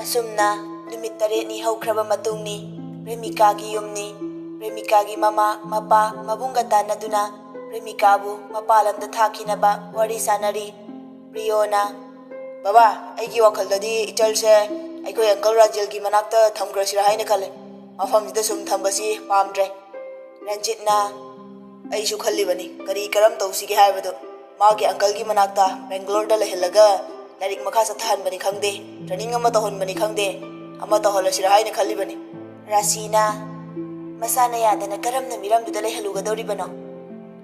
ꯑꯁꯨꯝꯅ ꯅꯨꯃꯤꯠ 8ꯅꯤ ꯍꯧꯈ꯭ꯔꯕ ꯃꯇꯨꯡꯅꯤ ꯄ꯭ꯔꯦꯃꯤꯀꯥꯒꯤ ꯌꯨꯝꯅꯤ ꯄ꯭ꯔꯦꯃꯤꯀꯥꯒꯤ ꯃꯃꯥ ꯃꯄꯥ ꯃꯕꯨꯡꯒ ꯇꯥꯟꯅꯗꯨꯅ ꯄ꯭ꯔꯦꯃꯤꯀꯥꯕꯨ ꯃꯄꯥꯟꯂꯝꯗ ꯊꯥꯈꯤꯅꯕ ꯋꯥꯔꯤ ꯁꯥꯟꯅꯔꯤ꯫ ꯄ꯭ꯔꯤꯌꯣꯅ ꯕꯕꯥ ꯑꯩꯒꯤ ꯋꯥꯈꯜꯗꯗꯤ ꯏꯆꯜꯁꯦ ꯑꯩꯈꯣꯏ ꯑꯪꯀꯜ ꯔꯥꯖꯦꯜꯒꯤ ꯃꯅꯥꯛꯇ ꯊꯝꯈ꯭ꯔꯁꯤꯔꯥ ꯍꯥꯏꯅ ꯈꯜꯂꯦ, ꯃꯐꯝꯁꯤꯗ ꯁꯨꯝ ꯊꯝꯕꯁꯤ ꯄꯥꯝꯗ꯭ꯔꯦ꯫ ꯔꯟꯖꯤꯠꯅ ꯑꯩꯁꯨ ꯈꯜꯂꯤꯕꯅꯤ ꯀꯔꯤ ꯀꯔꯝ ꯇꯧꯁꯤꯒꯦ ꯍꯥꯏꯕꯗꯨ, ꯃꯥꯒꯤ ꯑꯪꯀꯜꯒꯤ ꯃꯅꯥꯛꯇ ꯕꯦꯡꯒꯂꯣꯔꯗ ꯂꯩꯍꯜꯂꯒ ꯂꯥꯏꯔꯤꯛ ꯃꯈꯥ ꯆꯠꯊꯍꯟꯕꯅꯤ ꯈꯪꯗꯦ, ꯇ꯭ꯔꯦꯅꯤꯡ ꯑꯃ ꯇꯧꯍꯟꯕꯅꯤ ꯈꯪꯗꯦ, ꯑꯃ ꯇꯧꯍꯜꯂꯁꯤꯔꯥ ꯍꯥꯏꯅ ꯈꯜꯂꯤꯕꯅꯤ꯫ ꯔꯥꯁꯤꯅ ꯃꯁꯥꯅ ꯌꯥꯗꯅ ꯀꯔꯝꯅ ꯃꯤꯔꯝꯗꯨꯗ ꯂꯩꯍꯜꯂꯨꯒꯗꯧꯔꯤꯕꯅꯣ?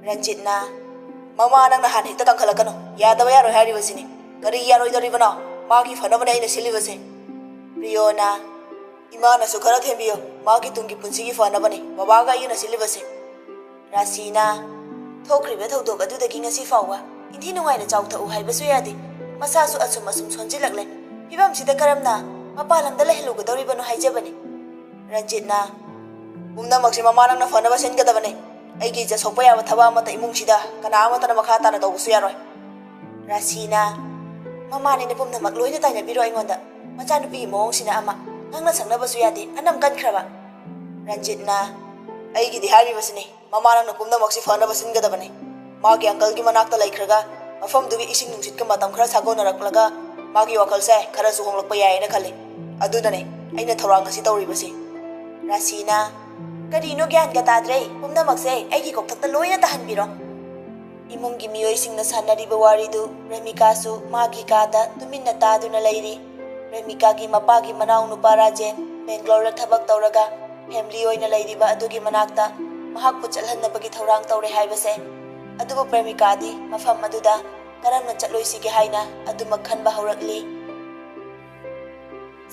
ꯔꯟꯖꯤꯠꯅ ꯃꯃꯥ ꯅꯪ ꯅꯍꯥꯟ ꯍꯦꯛꯇ ꯀꯟꯈꯠꯂꯛꯀꯅꯨ, ꯌꯥꯗꯕ ꯌꯥꯔꯣꯏ ꯍꯥꯏꯔꯤꯕꯁꯤꯅꯤ, ꯀꯔꯤ ꯌꯥꯔꯣꯏꯗꯧꯔꯤꯕꯅꯣ? ꯃꯥꯒꯤ ꯐꯅꯕꯅꯦ ꯑꯩꯅ ꯁꯤꯜꯂꯤꯕꯁꯦ꯫ ꯄ꯭ꯔꯤꯌꯣꯅ ꯏꯃꯥꯅꯁꯨ ꯈꯔ ꯊꯦꯝꯕꯤꯌꯨ, ꯃꯥꯒꯤ ꯇꯨꯡꯒꯤ ꯄꯨꯟꯁꯤꯒꯤ ꯐꯅꯕꯅꯤ ꯕꯕꯥꯒ ꯑꯩꯒꯅ ꯁꯤꯜꯂꯤꯕꯁꯦ꯫ ꯔꯥꯁꯤꯅ ꯊꯣꯛꯈ꯭ꯔꯤꯕ ꯊꯧꯗꯣꯛ ꯑꯗꯨꯗꯒꯤ ꯉꯁꯤ ꯐꯥꯎꯕ ꯏꯟꯊꯤ ꯅꯨꯡꯉꯥꯏꯅ ꯆꯥꯎꯊꯣꯛꯎ ꯍꯥꯏꯕꯁꯨ ꯌꯥꯗꯦ, ꯃꯁꯥꯁꯨ ꯑꯁꯨꯝ ꯁꯣꯟꯖꯤꯜꯂꯛꯂꯦ, ꯐꯤꯕꯝꯁꯤꯗ ꯀꯔꯝꯅ ꯃꯄꯥꯟꯂꯝꯗ ꯂꯩꯍꯜꯂꯨꯒꯗꯧꯔꯤꯕꯅꯣ ꯍꯥꯏꯖꯕꯅꯤ꯫ ꯔꯟꯖꯤꯠꯅ ꯄꯨꯝꯅꯃꯛꯁꯤ ꯃꯃꯥ ꯅꯪꯅ ꯐꯅꯕ ꯁꯤꯟꯒꯗꯕꯅꯤ, ꯑꯩꯒꯤ ꯏज्ꯖꯠ ꯁꯣꯛꯄ ꯌꯥꯕ ꯊꯕꯛ ꯑꯃꯠꯇ ꯏꯃꯨꯡꯁꯤꯗ ꯀꯅꯥ ꯑꯃꯠꯇꯅ ꯃꯈꯥ ꯇꯥꯅ ꯇꯧꯕꯁꯨ ꯌꯥꯔꯣꯏ꯫ ꯔꯥꯁꯤꯅ ꯃꯃꯥꯅꯤꯅ ꯄꯨꯝꯅꯃꯛ ꯂꯣꯏꯅ ꯇꯥꯏꯅꯕꯤꯔꯣ ꯑꯩꯉꯣꯟꯗ, ꯃꯆꯥꯅꯨꯄꯤꯒꯤ ꯃꯑꯣꯡꯁꯤꯅ ꯑꯃ, ꯉꯥꯡꯅ ꯁꯛꯅꯕꯁꯨ ꯌꯥꯗꯦ, ꯑꯅꯝ ꯀꯟꯈ꯭ꯔꯕ꯫ ꯔꯟꯖꯤꯠꯅ ꯑꯩꯒꯤꯗꯤ ꯍꯥꯏꯔꯤꯕꯁꯤꯅꯤ, ꯃꯃꯥ ꯅꯪꯅ ꯄꯨꯝꯅꯃꯛꯁꯤ ꯐꯅꯕ ꯁꯤꯟꯒꯗꯕꯅꯤ, ꯃꯥꯒꯤ ꯑꯪꯀꯜꯒꯤ ꯃꯅꯥꯛꯇ ꯂꯩꯈ꯭ꯔꯒ ꯃꯐꯝꯗꯨꯒꯤ ꯏꯁꯤꯡ ꯅꯨꯡꯁꯤꯠꯀ ꯃꯇꯝ ꯈꯔ ꯁꯥꯒꯣꯟꯅꯔꯛꯂꯒ ꯃꯥꯒꯤ ꯋꯥꯈꯜꯁꯦ ꯈꯔꯁꯨ ꯍꯣꯡꯂꯛꯄ ꯌꯥꯏꯅ ꯈꯜꯂꯤ, ꯑꯗꯨꯅꯅꯦ ꯑꯩꯅ ꯊꯧꯔꯥꯡ ꯑꯁꯤ ꯇꯧꯔꯤꯕꯁꯤ꯫ ꯔꯥꯁꯤꯅ ꯀꯔꯤꯅꯣ ꯒ꯭ꯌꯥꯟꯒ ꯇꯥꯗ꯭ꯔꯦ, ꯄꯨꯝꯅꯃꯛꯁꯦ ꯑꯩꯒꯤ ꯀꯣꯛꯊꯛꯇ ꯂꯣꯏꯅ ꯇꯥꯍꯟꯕꯤꯔꯣ꯫ ꯏꯃꯨꯡꯒꯤ ꯃꯤꯑꯣꯏꯁꯤꯡꯅ ꯁꯥꯟꯅꯔꯤꯕ ꯋꯥꯔꯤꯗꯨ ꯄ꯭ꯔꯦꯃꯤꯀꯥꯁꯨ ꯃꯥꯒꯤ ꯀꯥꯗ ꯇꯨꯃꯤꯟꯅ ꯇꯥꯗꯨꯅ ꯂꯩꯔꯤ꯫ ꯄ꯭ꯔꯦꯃꯤꯀꯥꯒꯤ ꯃꯄꯥꯒꯤ ꯃꯅꯥꯎꯅꯨꯄꯥ ꯔꯥꯖꯦꯟ ꯕꯦꯡꯒꯂꯣꯔꯗ ꯊꯕꯛ ꯇꯧꯔꯒ ꯐꯦꯃꯤꯂꯤ ꯑꯣꯏꯅ ꯂꯩꯔꯤꯕ ꯑꯗꯨꯒꯤ ꯃꯅꯥꯛꯇ ꯃꯍꯥꯛꯄꯨ ꯆꯠꯍꯟꯅꯕꯒꯤ ꯊꯧꯔꯥꯡ ꯇꯧꯔꯦ ꯍꯥꯏꯕꯁꯦ, ꯑꯗꯨꯕꯨ ꯄ꯭ꯔꯦꯃꯤꯀꯥꯗꯤ ꯃꯐꯝ ꯑꯗꯨꯗ ꯀꯔꯝꯅ ꯆꯠꯂꯣꯏꯁꯤꯒꯦ ꯍꯥꯏꯅ ꯑꯗꯨꯃꯛ ꯈꯟꯕ ꯍꯧꯔꯛꯂꯤ꯫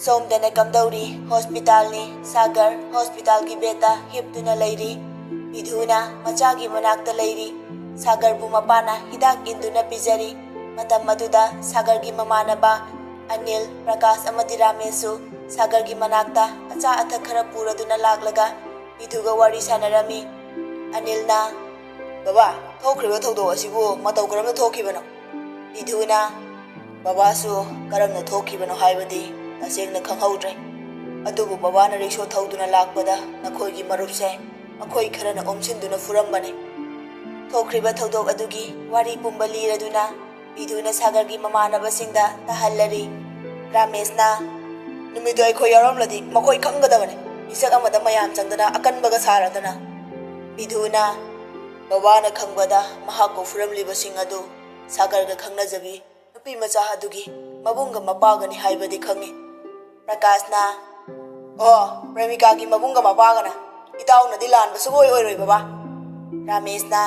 ꯁꯣꯝꯗꯅ ꯀꯝꯗꯧꯔꯤ? ꯍꯣꯁꯄꯤꯇꯥꯜꯅꯤ, ꯁꯥꯒꯔ ꯍꯣꯁꯄꯤꯇꯥꯜꯒꯤ ꯕꯦꯗꯇ ꯍꯤꯞꯇꯨꯅ ꯂꯩꯔꯤ꯫ ꯕꯤꯙꯨꯅ ꯃꯆꯥꯒꯤ ꯃꯅꯥꯛꯇ ꯂꯩꯔꯤ, ꯁꯥꯒꯔꯕꯨ ꯃꯄꯥꯅ ꯍꯤꯗꯥꯛ ꯏꯟꯗꯨꯅ ꯄꯤꯖꯔꯤ꯫ ꯃꯇꯝ ꯑꯗꯨꯗ ꯁꯥꯒꯔꯒꯤ ꯃꯃꯥꯟꯅꯕ ꯑꯅꯤꯜ, ꯄ꯭ꯔꯀꯥꯁ ꯑꯃꯗꯤ ꯔꯥꯃꯦꯁꯁꯨ ꯁꯥꯒꯔꯒꯤ ꯃꯅꯥꯛꯇ ꯑꯆꯥ ꯑꯊꯛ ꯈꯔ ꯄꯨꯔꯗꯨꯅ ꯂꯥꯛꯂꯒ ꯕꯤꯙꯨꯒ ꯋꯥꯔꯤ ꯁꯥꯟꯅꯔꯝꯃꯤ꯫ ꯑꯅꯤꯜꯅ ꯕꯕꯥ ꯊꯣꯛꯈ꯭ꯔꯤꯕ ꯊꯧꯗꯣꯛ ꯑꯁꯤꯕꯨ ꯃꯇꯧ ꯀꯔꯝꯅ ꯊꯣꯛꯈꯤꯕꯅꯣ? ꯕꯤꯙꯨꯅ ꯕꯕꯥꯁꯨ ꯀꯔꯝꯅ ꯊꯣꯛꯈꯤꯕꯅꯣ ꯍꯥꯏꯕꯗꯤ ꯇꯁꯦꯡꯅ ꯈꯪꯍꯧꯗ꯭ꯔꯦ, ꯑꯗꯨꯕꯨ ꯕꯕꯥꯅ ꯔꯤꯛꯁꯣ ꯊꯧꯗꯨꯅ ꯂꯥꯛꯄꯗ ꯅꯈꯣꯏꯒꯤ ꯃꯔꯨꯞꯁꯦ ꯑꯩꯈꯣꯏ ꯈꯔꯅ ꯑꯣꯝꯁꯤꯟꯗꯨꯅ ꯐꯨꯔꯝꯕꯅꯤ꯫ ꯊꯣꯛꯈ꯭ꯔꯤꯕ ꯊꯧꯗꯣꯛ ꯑꯗꯨꯒꯤ ꯋꯥꯔꯤ ꯄꯨꯝꯕ ꯂꯤꯔꯗꯨꯅ ꯕꯤꯙꯨꯅ ꯁꯥꯒꯔꯒꯤ ꯃꯃꯥꯟꯅꯕꯁꯤꯡꯗ ꯇꯥꯍꯜꯂꯔꯤ꯫ ꯔꯥꯃꯦꯁꯅ ꯅꯨꯃꯤꯠꯇꯨ ꯑꯩꯈꯣꯏ ꯌꯥꯎꯔꯝꯂꯗꯤ ꯃꯈꯣꯏ ꯈꯪꯒꯗꯕꯅꯤ, ꯃꯤꯁꯛ ꯑꯃꯗ ꯃꯌꯥꯝ ꯆꯪꯗꯅ ꯑꯀꯟꯕꯒ ꯁꯥꯔꯗꯅ꯫ ꯕꯤꯙꯨꯅ ꯕꯕꯥꯅ ꯈꯪꯕꯗ ꯃꯍꯥꯛꯄꯨ ꯐꯨꯔꯝꯂꯤꯕꯁꯤꯡ ꯑꯗꯨ ꯁꯥꯒꯔꯒ ꯈꯪꯅꯖꯕꯤ ꯅꯨꯄꯤ ꯃꯆꯥ ꯑꯗꯨꯒꯤ ꯃꯕꯨꯡꯒ ꯃꯄꯥꯒꯅꯤ ꯍꯥꯏꯕꯗꯤ ꯈꯪꯏ꯫ ꯄ꯭ꯔꯀꯥꯁꯅ ꯑꯣ ꯄ꯭ꯔꯦꯃꯤꯀꯥꯒꯤ ꯃꯕꯨꯡꯒ ꯃꯄꯥꯒꯅ, ꯏꯇꯥꯎꯅꯗꯤ ꯂꯥꯟꯕ ꯁꯨꯡꯑꯣꯏ ꯑꯣꯏꯔꯣꯏ ꯕꯕꯥ꯫ ꯔꯥꯃꯦꯁꯅ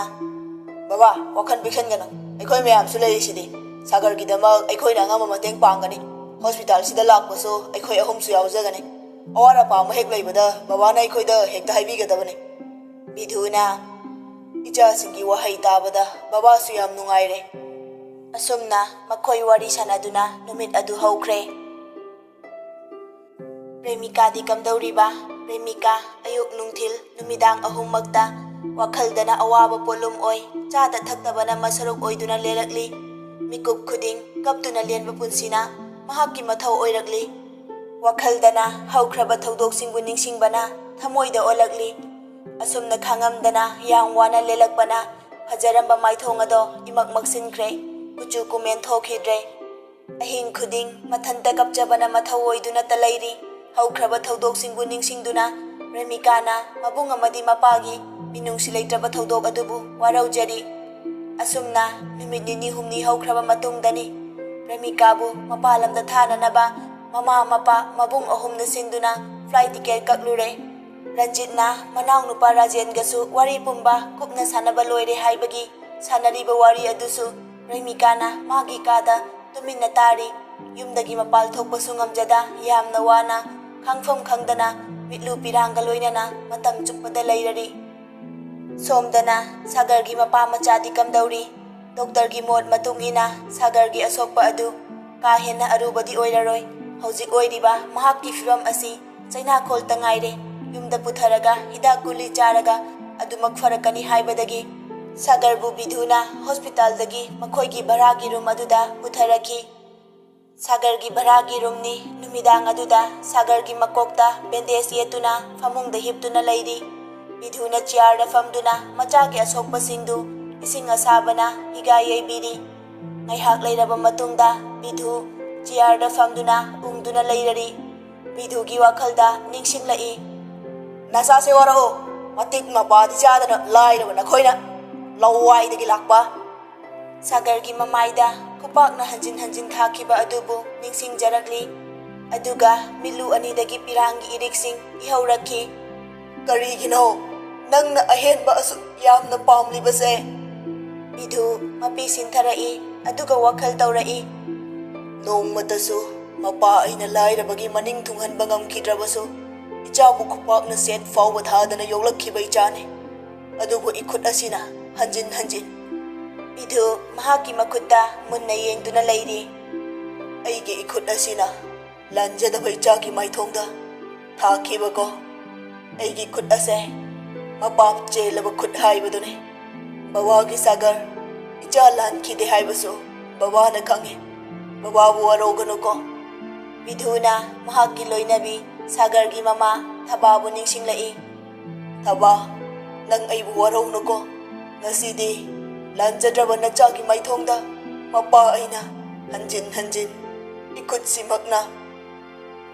ꯕꯕꯥ ꯋꯥꯈꯜ ꯄꯤꯛꯁꯟꯒꯅꯨ, ꯑꯩꯈꯣꯏ ꯃꯌꯥꯝꯁꯨ ꯂꯩꯔꯤꯁꯤꯗꯤ, ꯁꯥꯒꯔꯒꯤꯗꯃꯛ ꯑꯩꯈꯣꯏꯅ ꯑꯉꯝꯕ ꯃꯇꯦꯡ ꯄꯥꯡꯒꯅꯤ, ꯍꯣꯁꯄꯤꯇꯥꯜꯁꯤꯗ ꯂꯥꯛꯄꯁꯨ ꯑꯩꯈꯣꯏ ꯑꯍꯨꯝꯁꯨ ꯌꯥꯎꯖꯒꯅꯤ, ꯑꯋꯥꯠ ꯑꯄꯥ ꯑꯃ ꯍꯦꯛ ꯂꯩꯕꯗ ꯕꯕꯥꯅ ꯑꯩꯈꯣꯏꯗ ꯍꯦꯛꯇ ꯍꯥꯏꯕꯤꯒꯗꯕꯅꯤ꯫ ꯕꯤꯙꯨꯅ ꯏꯆꯥꯁꯤꯡꯒꯤ ꯋꯥꯍꯩ ꯇꯥꯕꯗ ꯕꯕꯥꯁꯨ ꯌꯥꯝ ꯅꯨꯡꯉꯥꯏꯔꯦ꯫ ꯑꯁꯨꯝꯅ ꯃꯈꯣꯏ ꯋꯥꯔꯤ ꯁꯥꯟꯅꯗꯨꯅ ꯅꯨꯃꯤꯠ ꯑꯗꯨ ꯍꯧꯈ꯭ꯔꯦ꯫ ꯄ꯭ꯔꯦꯃꯤꯀꯥꯗꯤ ꯀꯝꯗꯧꯔꯤꯕ? ꯄ꯭ꯔꯦꯃꯤꯀꯥ ꯑꯌꯨꯛ ꯅꯨꯡꯊꯤꯜ ꯅꯨꯃꯤꯗꯥꯡ ꯑꯍꯨꯝꯃꯛꯇ ꯋꯥꯈꯜꯗꯅ ꯑꯋꯥꯕ ꯄꯣꯠꯂꯨꯝ ꯑꯣꯏ, ꯆꯥꯗ ꯊꯛꯇꯕꯅ ꯃꯁꯔꯨꯛ ꯑꯣꯏꯗꯨꯅ ꯂꯦꯜꯂꯛꯂꯤ꯫ ꯃꯤꯀꯨꯞ ꯈꯨꯗꯤꯡ ꯀꯞꯇꯨꯅ ꯂꯦꯟꯕ ꯄꯨꯟꯁꯤꯅ ꯃꯍꯥꯛꯀꯤ ꯃꯊꯧ ꯑꯣꯏꯔꯛꯂꯤ꯫ ꯋꯥꯈꯜꯗꯅ ꯍꯧꯈ꯭ꯔꯕ ꯊꯧꯗꯣꯛꯁꯤꯡꯕꯨ ꯅꯤꯡꯁꯤꯡꯕꯅ ꯊꯃꯣꯏꯗ ꯑꯣꯜꯂꯛꯂꯤ꯫ ꯑꯁꯨꯝꯅ ꯈꯥꯡꯉꯝꯗꯅ ꯌꯥꯝ ꯋꯥꯅ ꯂꯦꯜꯂꯛꯄꯅ ꯐꯖꯔꯝꯕ ꯃꯥꯏꯊꯣꯡ ꯑꯗꯣ ꯏꯃꯛ ꯃꯛꯁꯤꯟꯈ꯭ꯔꯦ, ꯀꯨꯆꯨ ꯀꯨꯃꯦꯟ ꯊꯣꯛꯈꯤꯗ꯭ꯔꯦ꯫ ꯑꯍꯤꯡ ꯈꯨꯗꯤꯡ ꯃꯊꯟꯇ ꯀꯞꯆꯕꯅ ꯃꯊꯧ ꯑꯣꯏꯗꯨꯅꯇ ꯂꯩꯔꯤ꯫ ꯍꯧꯈ꯭ꯔꯕ ꯊꯧꯗꯣꯛꯁꯤꯡꯕꯨ ꯅꯤꯡꯁꯤꯡꯗꯨꯅ ꯄ꯭ꯔꯦꯃꯤꯀꯥꯅ ꯃꯕꯨꯡ ꯑꯃꯗꯤ ꯃꯄꯥꯒꯤ ꯃꯤꯅꯨꯡꯁꯤ ꯂꯩꯇ꯭ꯔꯕ ꯊꯧꯗꯣꯛ ꯑꯗꯨꯕꯨ ꯋꯥꯔꯧꯖꯔꯤ꯫ ꯑꯁꯨꯝꯅ ꯅꯨꯃꯤꯠ ꯅꯤꯅꯤ ꯍꯨꯝꯅꯤ ꯍꯧꯈ꯭ꯔꯕ ꯃꯇꯨꯡꯗꯅꯤ ꯄ꯭ꯔꯦꯃꯤꯀꯥꯕꯨ ꯃꯄꯥꯟꯂꯝꯗ ꯊꯥꯅꯅꯕ ꯃꯃꯥ ꯃꯄꯥ ꯃꯕꯨꯡ ꯑꯍꯨꯝꯅ ꯁꯤꯟꯗꯨꯅ ꯐ꯭ꯂꯥꯏꯠ ꯇꯤꯀꯦꯠ ꯀꯛꯂꯨꯔꯦ꯫ ꯔꯟꯖꯤꯠꯅ ꯃꯅꯥꯎꯅꯨꯄꯥ ꯔꯥꯖꯦꯟꯒꯁꯨ ꯋꯥꯔꯤ ꯄꯨꯝꯕ ꯀꯨꯞꯅ ꯁꯥꯟꯅꯕ ꯂꯣꯏꯔꯦ ꯍꯥꯏꯕꯒꯤ ꯁꯥꯟꯅꯔꯤꯕ ꯋꯥꯔꯤ ꯑꯗꯨꯁꯨ ꯄ꯭ꯔꯦꯃꯤꯀꯥꯅ ꯃꯥꯒꯤ ꯀꯥꯗ ꯇꯨꯃꯤꯟꯅ ꯇꯥꯔꯤ꯫ ꯌꯨꯝꯗꯒꯤ ꯃꯄꯥꯜ ꯊꯣꯛꯄꯁꯨ ꯉꯝꯖꯗ ꯌꯥꯝꯅ ꯋꯥꯅ ꯈꯪꯐꯝ ꯈꯪꯗꯅ ꯃꯤꯠꯂꯨ ꯄꯤꯔꯥꯡꯒ ꯂꯣꯏꯅꯅ ꯃꯇꯝ ꯆꯨꯞꯄꯗ ꯂꯩꯔꯔꯤ꯫ ꯁꯣꯝꯗꯅ ꯁꯥꯒꯔꯒꯤ ꯃꯄꯥ ꯃꯆꯥꯗꯤ ꯀꯝꯗꯧꯔꯤ? ꯗꯣꯛꯇꯔꯒꯤ ꯃꯣꯠ ꯃꯇꯨꯡ ꯏꯟꯅ ꯁꯥꯒꯔꯒꯤ ꯑꯁꯣꯛꯄ ꯑꯗꯨ ꯀꯥ ꯍꯦꯟꯅ ꯑꯔꯨꯕꯗꯤ ꯑꯣꯏꯔꯔꯣꯏ꯫ ꯍꯧꯖꯤꯛ ꯑꯣꯏꯔꯤꯕ ꯃꯍꯥꯛꯀꯤ ꯐꯤꯚꯝ ꯑꯁꯤ ꯆꯩꯅꯥꯈꯣꯜꯇ ꯉꯥꯏꯔꯦ꯫ ꯌꯨꯝꯗ ꯄꯨꯊꯔꯒ ꯍꯤꯗꯥꯛ ꯒꯨꯂꯤ ꯆꯥꯔꯒ ꯑꯗꯨꯃꯛ ꯐꯔꯛꯀꯅꯤ ꯍꯥꯏꯕꯗꯒꯤ ꯁꯥꯒꯔꯕꯨ ꯕꯤꯙꯨꯅ ꯍꯣꯁꯄꯤꯇꯥꯜꯗꯒꯤ ꯃꯈꯣꯏꯒꯤ ꯚꯔꯥꯒꯤ ꯔꯨꯝ ꯑꯗꯨꯗ ꯄꯨꯊꯔꯛꯈꯤ꯫ ꯁꯥꯒꯔꯒꯤ ꯚꯔꯥꯒꯤ ꯔꯨꯝꯅꯤ ꯅꯨꯃꯤꯗꯥꯡ ꯑꯗꯨꯗ ꯁꯥꯒꯔꯒꯤ ꯃꯀꯣꯛꯇ ꯕꯦꯟꯗꯦꯖ ꯌꯦꯠꯇꯨꯅ ꯐꯃꯨꯡꯗ ꯍꯤꯞꯇꯨꯅ ꯂꯩꯔꯤ꯫ ꯕꯤꯙꯨꯅ ꯆꯤꯌꯥꯔꯗ ꯐꯝꯗꯨꯅ ꯃꯆꯥꯒꯤ ꯑꯁꯣꯛꯄꯁꯤꯡꯗꯨ ꯏꯁꯤꯡ ꯑꯁꯥꯕꯅ ꯍꯤꯒꯥ ꯌꯩꯕꯤꯔꯤ꯫ ꯉꯥꯏꯍꯥꯛ ꯂꯩꯔꯕ ꯃꯇꯨꯡꯗ ꯕꯤꯙꯨ ꯆꯤꯌꯥꯔꯗ ꯐꯝꯗꯨꯅ ꯎꯪꯗꯨꯅ ꯂꯩꯔꯔꯤ꯫ ꯕꯤꯙꯨꯒꯤ ꯋꯥꯈꯜꯗ ꯅꯤꯡꯁꯤꯡꯂꯛꯏ, ꯅꯆꯥꯁꯦ ꯋꯥꯔꯛꯑꯣ, ꯃꯇꯤꯛ ꯃꯄꯥꯗꯤ ꯆꯥꯗꯅ ꯂꯥꯏꯔꯕ ꯅꯈꯣꯏꯅ ꯂꯋꯥꯏꯗꯒꯤ ꯂꯥꯛꯄ꯫ ꯁꯥꯒꯔꯒꯤ ꯃꯃꯥꯏꯗ ꯈꯨꯄꯥꯛꯅ ꯍꯟꯖꯤꯟ ꯍꯟꯖꯤꯟ ꯊꯥꯈꯤꯕ ꯑꯗꯨꯕꯨ ꯅꯤꯡꯁꯤꯡꯖꯔꯛꯂꯤ꯫ ꯑꯗꯨꯒ ꯃꯤꯠꯂꯨ ꯑꯅꯤꯗꯒꯤ ꯄꯤꯔꯥꯡꯒꯤ ꯏꯔꯤꯛꯁꯤꯡ ꯏꯍꯧꯔꯛꯈꯤ꯫ ꯀꯔꯤꯒꯤꯅꯣ ꯅꯪꯅ ꯑꯍꯦꯟꯕ ꯑꯁꯨꯛ ꯌꯥꯝꯅ ꯄꯥꯝꯂꯤꯕꯁꯦ? ꯕꯤꯙꯨ ꯃꯄꯤ ꯁꯤꯟꯊꯔꯛꯏ ꯑꯗꯨꯒ ꯋꯥꯈꯜ ꯇꯧꯔꯛꯏ, ꯅꯣꯡꯃꯇꯁꯨ ꯃꯄꯥ ꯑꯩꯅ ꯂꯥꯏꯔꯕꯒꯤ ꯃꯅꯤꯡ ꯊꯨꯡꯍꯟꯕ ꯉꯝꯈꯤꯗ꯭ꯔꯕꯁꯨ ꯏꯆꯥꯕꯨ ꯈꯨꯄꯥꯛꯅ ꯁꯦꯠ ꯐꯥꯎꯕ ꯊꯥꯗꯅ ꯌꯣꯛꯂꯛꯈꯤꯕ ꯏꯆꯥꯅꯤ꯫ ꯑꯗꯨꯕꯨ ꯏꯈꯨꯠ ꯑꯁꯤꯅ ꯍꯟꯖꯤꯟ ꯍꯟꯖꯤꯟ꯫ ꯕꯤꯙꯨ ꯃꯍꯥꯛꯀꯤ ꯃꯈꯨꯠꯇ ꯃꯨꯟꯅ ꯌꯦꯡꯗꯨꯅ ꯂꯩꯔꯤ꯫ ꯑꯩꯒꯤ ꯏꯈꯨꯠ ꯑꯁꯤꯅ ꯂꯥꯟꯖꯗꯕ ꯏꯆꯥꯒꯤ ꯃꯥꯏꯊꯣꯡꯗ ꯊꯥꯈꯤꯕꯀꯣ꯫ ꯑꯩꯒꯤ ꯈꯨꯠ ꯑꯁꯦ ꯃꯄꯥꯞ ꯆꯦꯜꯂꯕ ꯈꯨꯠ ꯍꯥꯏꯕꯗꯨꯅꯤ꯫ ꯕꯕꯥꯒꯤ ꯁꯥꯒꯔ ꯏꯆꯥ ꯂꯥꯟꯈꯤꯗꯦ ꯍꯥꯏꯕꯁꯨ ꯕꯕꯥꯅ ꯈꯪꯉꯤ꯫ ꯕꯕꯥꯕꯨ ꯋꯥꯔꯧꯒꯅꯨꯀꯣ꯫ ꯕꯤꯙꯨꯅ ꯃꯍꯥꯛꯀꯤ ꯂꯣꯏꯅꯕꯤ ꯁꯥꯒꯔꯒꯤ ꯃꯃꯥ ꯊꯕꯥꯕꯨ ꯅꯤꯡꯁꯤꯡꯂꯛꯏ꯫ ꯊꯕꯥ, ꯅꯪ ꯑꯩꯕꯨ ꯋꯥꯔꯧꯅꯨꯀꯣ꯫ ꯉꯁꯤꯗꯤ ꯂꯥꯟꯖꯗ꯭ꯔꯕ ꯅꯆꯥꯒꯤ ꯃꯥꯏꯊꯣꯡꯗ ꯃꯄꯥ ꯑꯩꯅ ꯍꯟꯖꯤꯟ ꯍꯟꯖꯤꯟ ꯏꯈꯨꯠꯁꯤꯃꯛꯅ꯫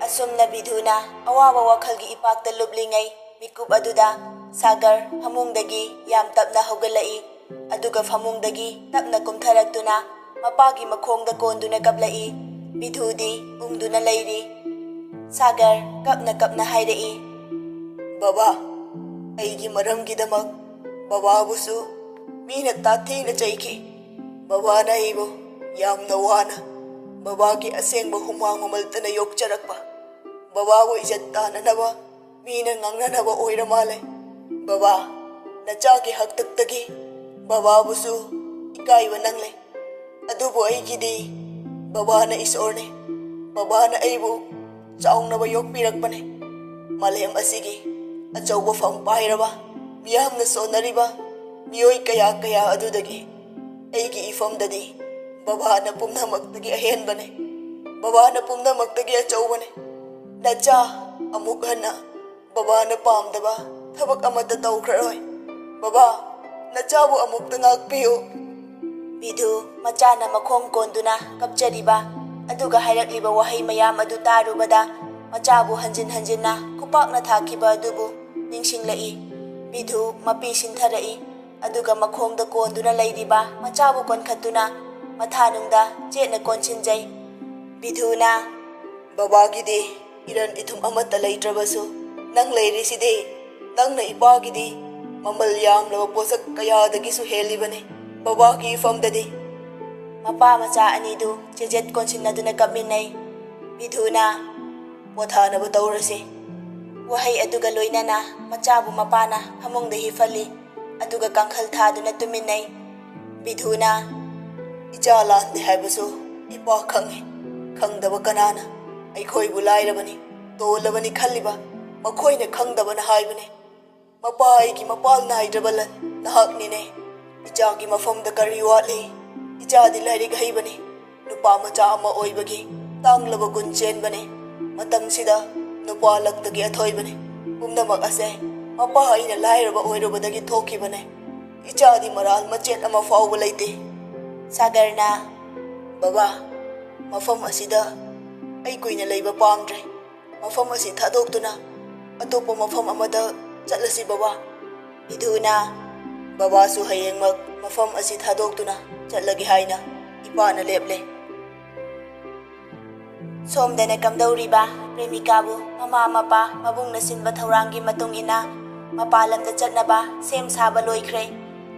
ꯑꯁꯨꯝꯅ ꯕꯤꯙꯨꯅ ꯑꯋꯥꯕ ꯋꯥꯈꯜꯒꯤ ꯏꯄꯥꯛꯇ ꯂꯨꯞꯂꯤꯉꯩ ꯃꯤꯀꯨꯞ ꯑꯗꯨꯗ ꯁꯥꯒꯔ ꯐꯃꯨꯡꯗꯒꯤ ꯌꯥꯝ ꯇꯞꯅ ꯍꯧꯒꯠꯂꯛꯏ꯫ ꯑꯗꯨꯒ ꯐꯃꯨꯡꯗꯒꯤ ꯇꯞꯅ ꯀꯨꯝꯊꯔꯛꯇꯨꯅ ꯃꯄꯥꯒꯤ ꯃꯈꯣꯡꯗ ꯀꯣꯟꯗꯨꯅ ꯀꯞꯂꯛꯏ꯫ ꯕꯤꯙꯨꯗꯤ ꯎꯪꯗꯨꯅ ꯂꯩꯔꯤ꯫ ꯁꯥꯒꯔ ꯀꯞꯅ ꯀꯞꯅ ꯍꯥꯏꯔꯛꯏ, ꯕꯕꯥ, ꯑꯩꯒꯤ ꯃꯔꯝꯒꯤꯗꯃꯛ ꯕꯕꯥꯕꯨꯁꯨ ꯃꯤꯅ ꯇꯥꯊꯤꯅ ꯆꯩꯈꯤ꯫ ꯕꯕꯥꯅ ꯑꯩꯕꯨ ꯌꯥꯝꯅ ꯋꯥꯅ ꯕꯕꯥꯒꯤ ꯑꯁꯦꯡꯕ ꯍꯨꯃꯥꯡ ꯃꯃꯜꯇꯅ ꯌꯣꯛꯆꯔꯛꯄ꯫ ꯕꯕꯥꯕꯨ ꯏꯖꯠ ꯇꯥꯅꯅꯕ ꯃꯤꯅ ꯉꯥꯡꯅꯅꯕ ꯑꯣꯏꯔ ꯃꯥꯜꯂꯦ꯫ ꯕꯕꯥ, ꯅꯆꯥꯒꯤ ꯍꯥꯛꯇꯛꯇꯒꯤ ꯕꯕꯥꯕꯨꯁꯨ ꯏꯀꯥꯏꯕ ꯅꯪꯂꯦ꯫ ꯑꯗꯨꯕꯨ ꯑꯩꯒꯤꯗꯤ ꯕꯕꯥꯅ ꯏꯁꯣꯔꯅꯤ꯫ ꯕꯕꯥꯅ ꯑꯩꯕꯨ ꯆꯥꯎꯅꯕ ꯌꯣꯛꯄꯤꯔꯛꯄꯅꯤ꯫ ꯃꯥꯂꯦꯝ ꯑꯁꯤꯒꯤ ꯑꯆꯧꯕ ꯐꯝ ꯄꯥꯏꯔꯕ ꯃꯤꯌꯥꯝꯅ ꯁꯣꯟꯅꯔꯤꯕ ꯃꯤꯑꯣꯏ ꯀꯌꯥ ꯀꯌꯥ ꯑꯗꯨꯗꯒꯤ ꯑꯩꯒꯤ ꯏꯐꯝꯗꯗꯤ ꯕꯕꯥꯅ ꯄꯨꯝꯅꯃꯛꯇꯒꯤ ꯑꯍꯦꯟꯕꯅꯤ꯫ ꯕꯕꯥꯅ ꯄꯨꯝꯅꯃꯛꯇꯒꯤ ꯑꯆꯧꯕꯅꯤ꯫ ꯅꯆꯥ ꯑꯃꯨꯛ ꯍꯟꯅ ꯕꯕꯥꯅ ꯄꯥꯝꯗꯕ ꯊꯕꯛ ꯑꯃꯠꯇ ꯇꯧꯈ꯭ꯔꯔꯣꯏ꯫ ꯕꯕꯥ, ꯅꯆꯥꯕꯨ ꯑꯃꯨꯛꯇ ꯉꯥꯛꯄꯤꯌꯨ꯫ ꯕꯤꯙꯨ ꯃꯆꯥꯅ ꯃꯈꯣꯡ ꯀꯣꯟꯗꯨꯅ ꯀꯞꯆꯔꯤꯕ ꯑꯗꯨꯒ ꯍꯥꯏꯔꯛꯂꯤꯕ ꯋꯥꯍꯩ ꯃꯌꯥꯝ ꯑꯗꯨ ꯇꯥꯔꯨꯕꯗ ꯃꯆꯥꯕꯨ ꯍꯟꯖꯤꯟ ꯍꯟꯖꯤꯟꯅ ꯈꯨꯄꯥꯛꯅ ꯊꯥꯈꯤꯕ ꯑꯗꯨꯕꯨ ꯅꯤꯡꯁꯤꯡꯂꯛꯏ꯫ ꯕꯤꯙꯨ ꯃꯄꯤ ꯁꯤꯟꯊꯔꯛꯏ ꯑꯗꯨꯒ ꯃꯈꯣꯡꯗ ꯀꯣꯟꯗꯨꯅ ꯂꯩꯔꯤꯕ ꯃꯆꯥꯕꯨ ꯀꯣꯟꯈꯠꯇꯨꯅ ꯃꯊꯥꯅꯨꯡꯗ ꯆꯦꯠꯅ ꯀꯣꯟꯁꯤꯟꯖꯩ꯫ ꯕꯤꯙꯨꯅ, ꯕꯕꯥꯒꯤꯗꯤ ꯏꯔꯟ ꯏꯊꯨꯝ ꯑꯃꯠꯇ ꯂꯩꯇ꯭ꯔꯕꯁꯨ ꯅꯪ ꯂꯩꯔꯤꯁꯤꯗꯤ ꯅꯪꯅ ꯏꯄꯥꯒꯤꯗꯤ ꯃꯃꯜ ꯌꯥꯝꯂꯕ ꯄꯣꯠꯁꯛ ꯀꯌꯥꯗꯒꯤꯁꯨ ꯍꯦꯜꯂꯤꯕꯅꯤ꯫ ꯕꯕꯥꯒꯤ ꯏꯐꯝꯗꯗꯤ꯫ ꯃꯄꯥ ꯃꯆꯥ ꯑꯅꯤꯗꯨ ꯆꯦꯖꯦꯠ ꯀꯣꯟꯁꯤꯟꯅꯗꯨꯅ ꯀꯞꯃꯤꯟꯅꯩ꯫ ꯕꯤꯙꯨꯅ, ꯄꯣꯊꯥꯅꯕ ꯇꯧꯔꯁꯤ꯫ ꯋꯥꯍꯩ ꯑꯗꯨꯒ ꯂꯣꯏꯅꯅ ꯃꯆꯥꯕꯨ ꯃꯄꯥꯅ ꯐꯃꯨꯡꯗ ꯍꯤꯞꯍꯜꯂꯤ ꯑꯗꯨꯒ ꯀꯥꯡꯈꯜ ꯊꯥꯗꯨꯅ ꯇꯨꯝꯃꯤꯟꯅꯩ꯫ ꯕꯤꯙꯨꯅ, ꯏꯆꯥ ꯂꯥꯟꯗꯦ ꯍꯥꯏꯕꯁꯨ ꯏꯄꯥ ꯈꯪꯉꯤ꯫ ꯈꯪꯗꯕ ꯀꯅꯥꯅ ꯑꯩꯈꯣꯏꯕꯨ ꯂꯥꯏꯔꯕꯅꯤ, ꯇꯣꯜꯂꯕꯅꯤ ꯈꯜꯂꯤꯕ ꯃꯈꯣꯏꯅ ꯈꯪꯗꯕꯅ ꯍꯥꯏꯕꯅꯤ꯫ ꯃꯄꯥ ꯑꯩꯒꯤ ꯃꯄꯥꯜ ꯅꯥꯏꯗ꯭ꯔꯕ ꯅꯍꯥꯛꯅꯤꯅꯦ꯫ ꯏꯆꯥꯒꯤ ꯃꯐꯝꯗ ꯀꯔꯤ ꯋꯥꯠꯂꯤ? ꯏꯆꯥꯗꯤ ꯂꯥꯏꯔꯤꯛ ꯍꯩꯕꯅꯤ꯫ ꯅꯨꯄꯥ ꯃꯆꯥ ꯑꯃ ꯑꯣꯏꯕꯒꯤ ꯇꯥꯡꯂꯕ ꯒꯨꯟ ꯆꯦꯟꯕꯅꯤ꯫ ꯃꯇꯝꯁꯤꯗ ꯅꯨꯄꯥ ꯂꯛꯇꯒꯤ ꯑꯊꯣꯏꯕꯅꯤ꯫ ꯄꯨꯝꯅꯃꯛ ꯑꯁꯦ ꯃꯄꯥ ꯑꯩꯅ ꯂꯥꯏꯔꯕ ꯑꯣꯏꯔꯨꯕꯗꯒꯤ ꯊꯣꯛꯈꯤꯕꯅꯤ꯫ ꯏꯆꯥꯗꯤ ꯃꯔꯥꯜ ꯃꯆꯦꯠ ꯑꯃ ꯐꯥꯎꯕ ꯂꯩꯇꯦ꯫ ꯁꯥꯒꯔꯅ, ꯕꯕꯥ, ꯃꯐꯝ ꯑꯁꯤꯗ ꯑꯩ ꯀꯨꯏꯅ ꯂꯩꯕ ꯄꯥꯝꯗ꯭ꯔꯦ꯫ ꯃꯐꯝ ꯑꯁꯤ ꯊꯥꯗꯣꯛꯇꯨꯅ ꯑꯇꯣꯞꯄ ꯃꯐꯝ ꯑꯃꯗ ꯆꯠꯂꯁꯤ ꯕꯕꯥ꯫ ꯕꯤꯙꯨꯅ, ꯕꯕꯥꯁꯨ ꯍꯌꯦꯡꯃꯛ ꯃꯐꯝ ꯑꯁꯤ ꯊꯥꯗꯣꯛꯇꯨꯅ ꯆꯠꯂꯒꯦ ꯍꯥꯏꯅ ꯏꯄꯥꯅ ꯂꯦꯞꯂꯦ꯫ ꯁꯣꯝꯗꯅ ꯀꯝꯗꯧꯔꯤꯕ ꯄ꯭ꯔꯦꯃꯤꯀꯥꯕꯨ ꯃꯃꯥ ꯃꯄꯥ ꯃꯕꯨꯡꯅ ꯁꯤꯟꯕ ꯊꯧꯔꯥꯡꯒꯤ ꯃꯇꯨꯡ ꯏꯟꯅ ꯃꯄꯥꯟꯂꯝꯗ ꯆꯠꯅꯕ ꯁꯦꯝ ꯁꯥꯕ ꯂꯣꯏꯈ꯭ꯔꯦ꯫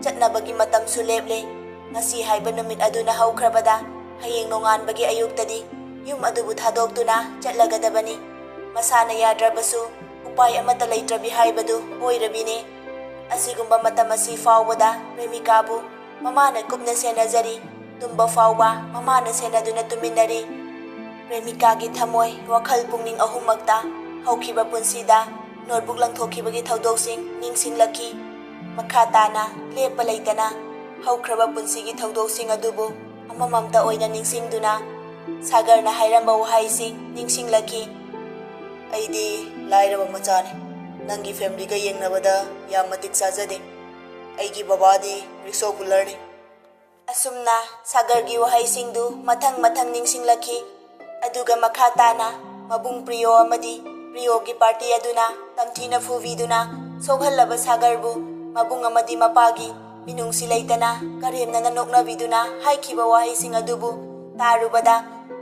ꯆꯠꯅꯕꯒꯤ ꯃꯇꯝꯁꯨ ꯂꯦꯞꯂꯦ꯫ ꯉꯁꯤ ꯍꯥꯏꯕ ꯅꯨꯃꯤꯠ ꯑꯗꯨꯅ ꯍꯧꯈ꯭ꯔꯕꯗ ꯍꯌꯦꯡ ꯅꯣꯡꯉꯥꯟꯕꯒꯤ ꯑꯌꯨꯛꯇꯗꯤ ꯌꯨꯝ ꯑꯗꯨꯕꯨ ꯊꯥꯗꯣꯛꯇꯨꯅ ꯆꯠꯂꯒꯗꯕꯅꯤ꯫ ꯃꯁꯥꯅ ꯌꯥꯗ꯭ꯔꯕꯁꯨ ꯎꯄꯥꯏ ꯑꯃꯠꯇ ꯂꯩꯇ꯭ꯔꯕꯤ ꯍꯥꯏꯕꯗꯨ ꯑꯣꯏꯔꯕꯤꯅꯤ꯫ ꯑꯁꯤꯒꯨꯝꯕ ꯃꯇꯝ ꯑꯁꯤ ꯐꯥꯎꯕꯗ ꯄ꯭ꯔꯦꯃꯤꯀꯥꯕꯨ ꯃꯃꯥꯅ ꯀꯨꯞꯅ ꯁꯦꯟꯅꯖꯔꯤ꯫ ꯇꯨꯝꯕ ꯐꯥꯎꯕ ꯃꯃꯥꯅ ꯁꯦꯟꯅꯗꯨꯅ ꯇꯨꯝꯃꯤꯟꯅꯔꯤ꯫ ꯄ꯭ꯔꯦꯃꯤꯀꯥꯒꯤ ꯊꯃꯣꯏ ꯋꯥꯈꯜ ꯄꯨꯛꯅꯤꯡ ꯑꯍꯨꯝꯃꯛꯇ ꯍꯧꯈꯤꯕ ꯄꯨꯟꯁꯤꯗ ꯅꯣꯠꯕꯨꯛ ꯂꯪꯊꯣꯛꯈꯤꯕꯒꯤ ꯊꯧꯗꯣꯛꯁꯤꯡ ꯅꯤꯡꯁꯤꯡꯂꯛꯈꯤ꯫ ꯃꯈꯥ ꯇꯥꯅ ꯂꯦꯞꯄ ꯂꯩꯇꯅ ꯍꯧꯈ꯭ꯔꯕ ꯄꯨꯟꯁꯤꯒꯤ ꯊꯧꯗꯣꯛꯁꯤꯡ ꯑꯗꯨꯕꯨ ꯑꯃꯃꯝꯇ ꯑꯣꯏꯅ ꯅꯤꯡꯁꯤꯡꯗꯨꯅ ꯁꯥꯒꯔꯅ ꯍꯥꯏꯔꯝꯕ ꯋꯥꯍꯩꯁꯤꯡ ꯅꯤꯡꯁꯤꯡꯂꯛꯈꯤ꯫ ꯑꯩꯗꯤ ꯂꯥꯏꯔꯕ ꯃꯆꯥꯅꯤ, ꯅꯪꯒꯤ ꯐꯦꯃꯤꯂꯤꯒ ꯌꯦꯡꯅꯕꯗ ꯌꯥꯝ ꯃꯇꯤꯛ ꯆꯥꯖꯗꯦ꯫ ꯑꯩꯒꯤ ꯕꯕꯥꯗꯤ ꯔꯤꯛꯁꯣ ꯄꯨꯂꯔꯅꯤ꯫ ꯑꯁꯨꯝꯅ ꯁꯥꯒꯔꯒꯤ ꯋꯥꯍꯩꯁꯤꯡꯗꯨ ꯃꯊꯪ ꯃꯊꯪ ꯅꯤꯡꯁꯤꯡꯂꯛꯈꯤ꯫ ꯑꯗꯨꯒ ꯃꯈꯥ ꯇꯥꯅ ꯃꯕꯨꯡ ꯄ꯭ꯔꯤꯌꯣ ꯑꯃꯗꯤ ꯄ꯭ꯔꯤꯌꯣꯒꯤ ꯄꯥꯔꯇꯤ ꯑꯗꯨꯅ ꯇꯝꯊꯤꯅ ꯐꯨꯕꯤꯗꯨꯅ ꯁꯣꯛꯍꯜꯂꯕ ꯁꯥꯒꯔꯕꯨ ꯃꯕꯨꯡ ꯑꯃꯗꯤ ꯃꯄꯥꯒꯤ ꯃꯤꯅꯨꯡꯁꯤ ꯂꯩꯇꯅ ꯀꯔꯦꯝꯅꯅ ꯅꯣꯛꯅꯕꯤꯗꯨꯅ ꯍꯥꯏꯈꯤꯕ ꯋꯥꯍꯩꯁꯤꯡ ꯑꯗꯨꯕꯨ ꯇꯥꯔꯨꯕꯗ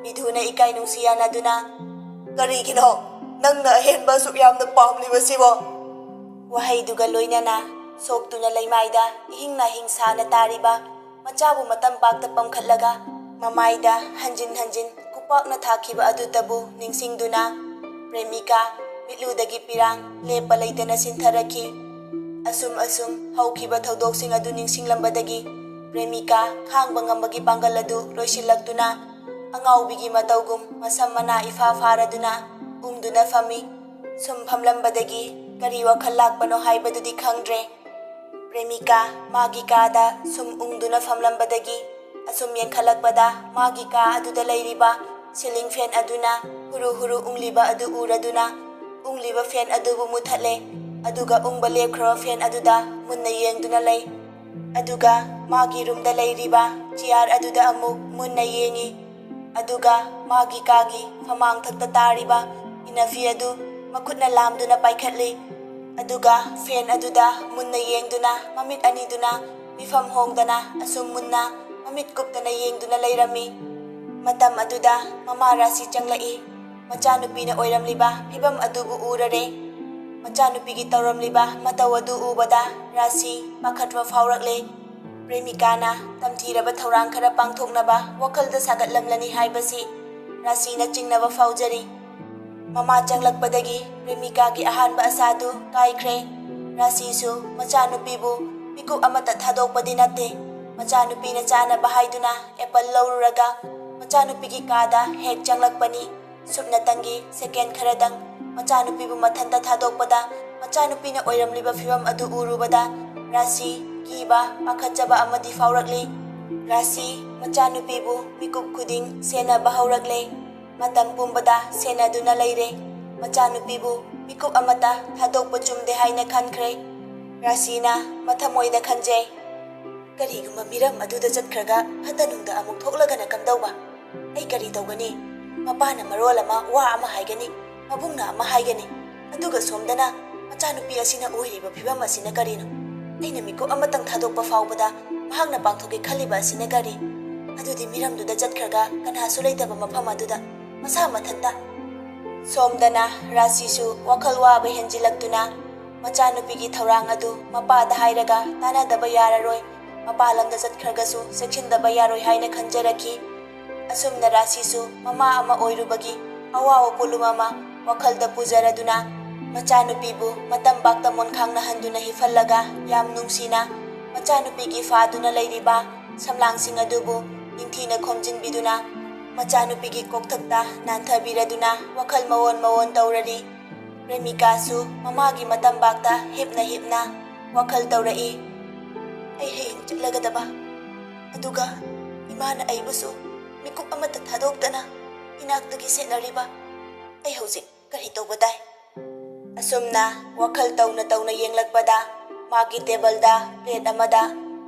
ꯕꯤꯙꯨꯅ ꯏꯀꯥꯏ ꯅꯨꯡꯁꯤ ꯌꯥꯅꯗꯨꯅ "ꯀꯔꯤꯒꯤꯅꯣ ꯅꯪꯅ ꯑꯍꯦꯟꯕ ꯑꯁꯨꯛ ꯌꯥꯝꯅ ꯄꯥꯝꯂꯤꯕꯁꯤꯕꯣ?" ꯋꯥꯍꯩꯗꯨꯒ ꯂꯣꯏꯅꯅ ꯁꯣꯛꯇꯨꯅ ꯂꯩꯃꯥꯏꯗ ꯏꯍꯤꯡ ꯅꯥꯍꯤꯡ ꯁꯥꯅ ꯇꯥꯔꯤꯕ ꯃꯆꯥꯕꯨ ꯃꯇꯝꯄꯥꯛꯇ ꯄꯝꯈꯠꯂꯒ ꯃꯃꯥꯏꯗ ꯍꯟꯖꯤꯟ ꯍꯟꯖꯤन ꯈꯨꯄꯥꯛꯅ ꯊꯥꯈꯤꯕ ꯑꯗꯨꯇꯕꯨ ꯅꯤꯡꯁꯤꯡꯗꯨꯅ ꯄ꯭ꯔꯦꯃꯤꯀꯥ ꯃꯤꯠꯂꯨꯗꯒꯤ ꯄꯤꯔꯥꯡ ꯂꯦꯞꯄ ꯂꯩꯇꯅ ꯁꯤꯟꯊꯔꯛꯈꯤ꯫ ꯑꯁꯨꯝ ꯍꯧꯈꯤꯕ ꯊꯧꯗꯣꯛꯁꯤꯡ ꯑꯗꯨ ꯅꯤꯡꯁꯤꯡꯂꯝꯕꯗꯒꯤ ꯄ꯭ꯔꯦꯃꯤꯀꯥ ꯈꯥꯡꯕ ꯉꯝꯕꯒꯤ ꯄꯥꯡꯒꯜ ꯑꯗꯨ ꯂꯣꯏꯁꯤꯜꯂꯛꯇꯨꯅ ꯑꯉꯥꯎꯕꯤꯒꯤ ꯃꯇꯧꯒꯨꯝ ꯃꯁꯝ ꯃꯅꯥ ꯏꯐꯥ ꯐꯥꯔꯗꯨꯅ ꯎꯪꯗꯨꯅ ꯐꯝꯃꯤ꯫ ꯁꯨꯝ ꯐꯝꯂꯝꯕꯗꯒꯤ ꯀꯔꯤ ꯋꯥꯈꯜ ꯂꯥꯛꯄꯅꯣ ꯍꯥꯏꯕꯗꯨꯗꯤ ꯈꯪꯗ꯭ꯔꯦ꯫ ꯄ꯭ꯔꯦꯃꯤꯀꯥ ꯃꯥꯒꯤ ꯀꯥꯗ ꯁꯨꯝ ꯎꯪꯗꯨꯅ ꯐꯝꯂꯝꯕꯗꯒꯤ ꯑꯁꯨꯝ ꯌꯦꯡꯈꯠꯂꯛꯄꯗ ꯃꯥꯒꯤ ꯀꯥ ꯑꯗꯨꯗ ꯂꯩꯔꯤꯕ ꯁꯤꯂꯤꯡ ꯐꯦꯟ ꯑꯗꯨꯅ ꯍꯨꯔꯨ ꯍꯨꯔꯨ ꯎꯪꯂꯤꯕ ꯑꯗꯨ ꯎꯔꯗꯨꯅ ꯎꯪꯂꯤꯕ ꯐꯦꯟ ꯑꯗꯨꯕꯨ ꯃꯨꯠꯊꯠꯂꯦ꯫ ꯑꯗꯨꯒ ꯎꯪꯕ ꯂꯦꯞꯈ꯭ꯔꯕ ꯐꯦꯟ ꯑꯗꯨꯗ ꯃꯨꯟꯅ ꯌꯦꯡꯗꯨꯅ ꯂꯩ꯫ ꯑꯗꯨꯒ ꯃꯥꯒꯤ ꯔꯨꯝꯗ ꯂꯩꯔꯤꯕ ꯆꯤꯌꯥꯔ ꯑꯗꯨꯗ ꯑꯃꯨꯛ ꯃꯨꯟꯅ ꯌꯦꯡꯉꯤ꯫ ꯑꯗꯨꯒ ꯃꯥꯒꯤ ꯀꯥꯒꯤ ꯐꯃꯥꯡꯊꯛꯇ ꯇꯥꯔꯤꯕ ꯏꯅꯐꯤ ꯑꯗꯨ ꯃꯈꯨꯠꯅ ꯂꯥꯝꯗꯨꯅ ꯄꯥꯏꯈꯠꯂꯤ꯫ ꯑꯗꯨꯒ ꯐꯦꯟ ꯑꯗꯨꯗ ꯃꯨꯟꯅ ꯌꯦꯡꯗꯨꯅ ꯃꯃꯤꯠ ꯑꯅꯤꯗꯨꯅ ꯃꯤꯐꯝ ꯍꯣꯡꯗꯅ ꯑꯁꯨꯝ ꯃꯨꯟꯅ ꯃꯃꯤꯠ ꯀꯨꯞꯇꯅ ꯌꯦꯡꯗꯨꯅ ꯂꯩꯔꯝꯃꯤ꯫ ꯃꯇꯝ ꯑꯗꯨꯗ ꯃꯃꯥ ꯔꯥꯁꯤ ꯆꯪꯂꯛꯏ꯫ ꯃꯆꯥꯅꯨꯄꯤꯅ ꯑꯣꯏꯔꯝꯂꯤꯕ ꯐꯤꯚꯝ ꯑꯗꯨꯕꯨ ꯎꯔꯔꯦ꯫ ꯃꯆꯥꯅꯨꯄꯤꯒꯤ ꯇꯧꯔꯝꯂꯤꯕ ꯃꯇꯧ ꯑꯗꯨ ꯎꯕꯗ ꯔꯥꯁꯤ ꯄꯥꯈꯠꯄ ꯐꯥꯎꯔꯛꯂꯦ꯫ ꯄ꯭ꯔꯦꯃꯤꯀꯥꯅ ꯇꯝꯊꯤꯔꯕ ꯊꯧꯔꯥꯡ ꯈꯔ ꯄꯥꯡꯊꯣꯛꯅꯕ ꯋꯥꯈꯜꯗ ꯁꯥꯒꯠꯂꯝꯂꯅꯤ ꯍꯥꯏꯕꯁꯤ ꯔꯥꯁꯤꯅ ꯆꯤꯡꯅꯕ ꯐꯥꯎꯖꯔꯤ꯫ ꯃꯃꯥ ꯆꯪꯂꯛꯄꯗꯒꯤ ꯄ꯭ꯔꯦꯃꯤꯀꯥꯒꯤ ꯑꯍꯥꯟꯕ ꯑꯁꯥꯗꯨ ꯀꯥꯏꯈ꯭ꯔꯦ꯫ ꯔꯥꯁꯤꯁꯨ ꯃꯆꯥꯅꯨꯄꯤꯕꯨ ꯃꯤꯀꯨꯞ ꯑꯃꯠꯇ ꯊꯥꯗꯣꯛꯄꯗꯤ ꯅꯠꯇꯦ꯫ ꯃꯆꯥꯅꯨꯄꯤꯅ ꯆꯥꯅꯕ ꯍꯥꯏꯗꯨꯅ ꯑꯦꯄꯜ ꯂꯧꯔꯨꯔꯒ ꯃꯆꯥꯅꯨꯄꯤꯒꯤ ꯀꯥꯗ ꯍꯦꯛ ꯆꯪꯂꯛꯄꯅꯤ꯫ ꯁꯨꯞꯅꯇꯪꯒꯤ ꯁꯦꯀꯦꯟ ꯈꯔꯗꯪ ꯃꯆꯥꯅꯨꯄꯤꯕꯨ ꯃꯊꯟꯇ ꯊꯥꯗꯣꯛꯄꯗ ꯃꯆꯥꯅꯨꯄꯤꯅ ꯑꯣꯏꯔꯝꯂꯤꯕ ꯐꯤꯚꯝ ꯑꯗꯨ ꯎꯔꯨꯕꯗ ꯔꯥꯁꯤ ꯀꯤꯕ ꯄꯥꯈꯠꯆꯕ ꯑꯃꯗꯤ ꯐꯥꯎꯔꯛꯂꯤ꯫ ꯔꯥꯁꯤ ꯃꯆꯥꯅꯨꯄꯤꯕꯨ ꯃꯤꯀꯨꯞ ꯈꯨꯗꯤꯡ ꯁꯦꯟꯅꯕ ꯍꯧꯔꯛꯂꯦ꯫ ꯃꯇꯝ ꯄꯨꯝꯕꯗ ꯁꯦꯟꯅꯗꯨꯅ ꯂꯩꯔꯦ꯫ ꯃꯆꯥꯅꯨꯄꯤꯕꯨ ꯃꯤꯀꯨꯞ ꯑꯃꯠꯇ ꯊꯥꯗꯣꯛꯄ ꯆꯨꯝꯗꯦ ꯍꯥꯏꯅ ꯈꯟꯈ꯭ꯔꯦ꯫ ꯔꯥꯁꯤꯅ ꯃꯊꯃꯣꯏꯗ ꯈꯟꯖꯩ, ꯀꯔꯤꯒꯨꯝꯕ ꯃꯤꯔꯝ ꯑꯗꯨꯗ ꯆꯠꯈ꯭ꯔꯒ ꯐꯠꯇ ꯅꯨꯡꯗ ꯑꯃꯨꯛ ꯊꯣꯛꯂꯒꯅ ꯀꯝꯗꯧꯕ? ꯑꯩ ꯀꯔꯤ ꯇꯧꯒꯅꯤ? ꯃꯄꯥꯅ ꯃꯔꯣꯜ ꯑꯃ ꯋꯥ ꯑꯃ ꯍꯥꯏꯒꯅꯤ, ꯃꯕꯨꯡꯅ ꯑꯃ ꯍꯥꯏꯒꯅꯤ, ꯑꯗꯨꯒ ꯁꯣꯝꯗꯅ ꯃꯆꯥꯅꯨꯄꯤ ꯑꯁꯤꯅ ꯑꯣꯏꯔꯤꯕ ꯐꯤꯚꯝ ꯑꯁꯤꯅ ꯀꯔꯤꯅꯣ? ꯑꯩꯅ ꯃꯤꯀꯨꯞ ꯑꯃꯇꯪ ꯊꯥꯗꯣꯛꯄ ꯐꯥꯎꯕꯗ ꯃꯍꯥꯛꯅ ꯄꯥꯡꯊꯣꯛꯀꯦ ꯈꯜꯂꯤꯕ ꯑꯁꯤꯅ ꯀꯔꯤ? ꯑꯗꯨꯗꯤ ꯃꯤꯔꯝꯗꯨꯗ ꯆꯠꯈ꯭ꯔꯒ ꯀꯅꯥꯁꯨ ꯂꯩꯇꯕ ꯃꯐꯝ ꯑꯗꯨꯗ ꯃꯁꯥ ꯃꯊꯟꯇ꯫ ꯁꯣꯝꯗꯅ ꯔꯥꯁꯤꯁꯨ ꯋꯥꯈꯜ ꯋꯥꯕ ꯍꯦꯟꯖꯤꯜꯂꯛꯇꯨꯅ ꯃꯆꯥꯅꯨꯄꯤꯒꯤ ꯊꯧꯔꯥꯡ ꯑꯗꯨ ꯃꯄꯥꯗ ꯍꯥꯏꯔꯒ ꯇꯥꯟꯅꯗꯕ ꯌꯥꯔꯔꯣꯏ, ꯃꯄꯥꯟꯂꯝꯗ ꯆꯠꯈ꯭ꯔꯒꯁꯨ ꯆꯦꯛꯁꯤꯟꯗꯕ ꯌꯥꯔꯣꯏ ꯍꯥꯏꯅ ꯈꯟꯖꯔꯛꯈꯤ꯫ ꯑꯁꯨꯝꯅ ꯔꯥꯁꯤꯁꯨ ꯃꯃꯥ ꯑꯃ ꯑꯣꯏꯔꯨꯕꯒꯤ ꯑꯋꯥꯕ ꯄꯣꯠꯂꯨꯝ ꯑꯃ ꯋꯥꯈꯜꯗ ꯄꯨꯖꯔꯗꯨꯅ ꯃꯆꯥꯅꯨꯄꯤꯕꯨ ꯃꯇꯝꯄꯥꯛꯇ ꯃꯣꯟꯈꯥꯡꯅꯍꯟꯗꯨꯅ ꯍꯤꯞꯍꯜꯂꯒ ꯌꯥꯝ ꯅꯨꯡꯁꯤꯅ ꯃꯆꯥꯅꯨꯄꯤꯒꯤ ꯐꯥꯗꯨꯅ ꯂꯩꯔꯤꯕ ꯁꯝꯂꯥꯡꯁꯤꯡ ꯑꯗꯨꯕꯨ ꯅꯤꯡꯊꯤꯅ ꯈꯣꯝꯖꯤꯟꯕꯤꯗꯨꯅ ꯃꯆꯥꯅꯨꯄꯤꯒꯤ ꯀꯣꯛꯊꯛꯇ ꯅꯥꯟꯊꯕꯤꯔꯗꯨꯅ ꯋꯥꯈꯜ ꯃꯑꯣꯟ ꯃꯑꯣꯟ ꯇꯧꯔꯔꯤ꯫ ꯄ꯭ꯔꯦꯃꯤꯀꯥꯁꯨ ꯃꯃꯥꯒꯤ ꯃꯇꯝꯄꯥꯛꯇ ꯍꯤꯞꯅ ꯋꯥꯈꯜ ꯇꯧꯔꯛꯏ, ꯑꯩ ꯍꯌꯦꯡ ꯆꯠꯂꯒꯗꯕ, ꯑꯗꯨꯒ ꯏꯃꯥꯅ ꯑꯩꯕꯨꯁꯨ ꯃꯤꯀꯨꯞ ꯑꯃꯠꯇ ꯊꯥꯗꯣꯛꯇꯅ ꯏꯅꯥꯛꯇꯒꯤ ꯁꯦꯟꯅꯔꯤꯕ, ꯑꯩ ꯍꯧꯖꯤꯛ ꯀꯔꯤ ꯇꯧꯕ ꯇꯥꯏ? ꯑꯁꯨꯝꯅ ꯋꯥꯈꯜ ꯇꯧꯅ ꯌꯦꯡꯂꯛꯄꯗ ꯃꯥꯒꯤ ꯇꯦꯕꯜꯗ ꯄ꯭ꯂꯦꯠ ꯑꯃꯗ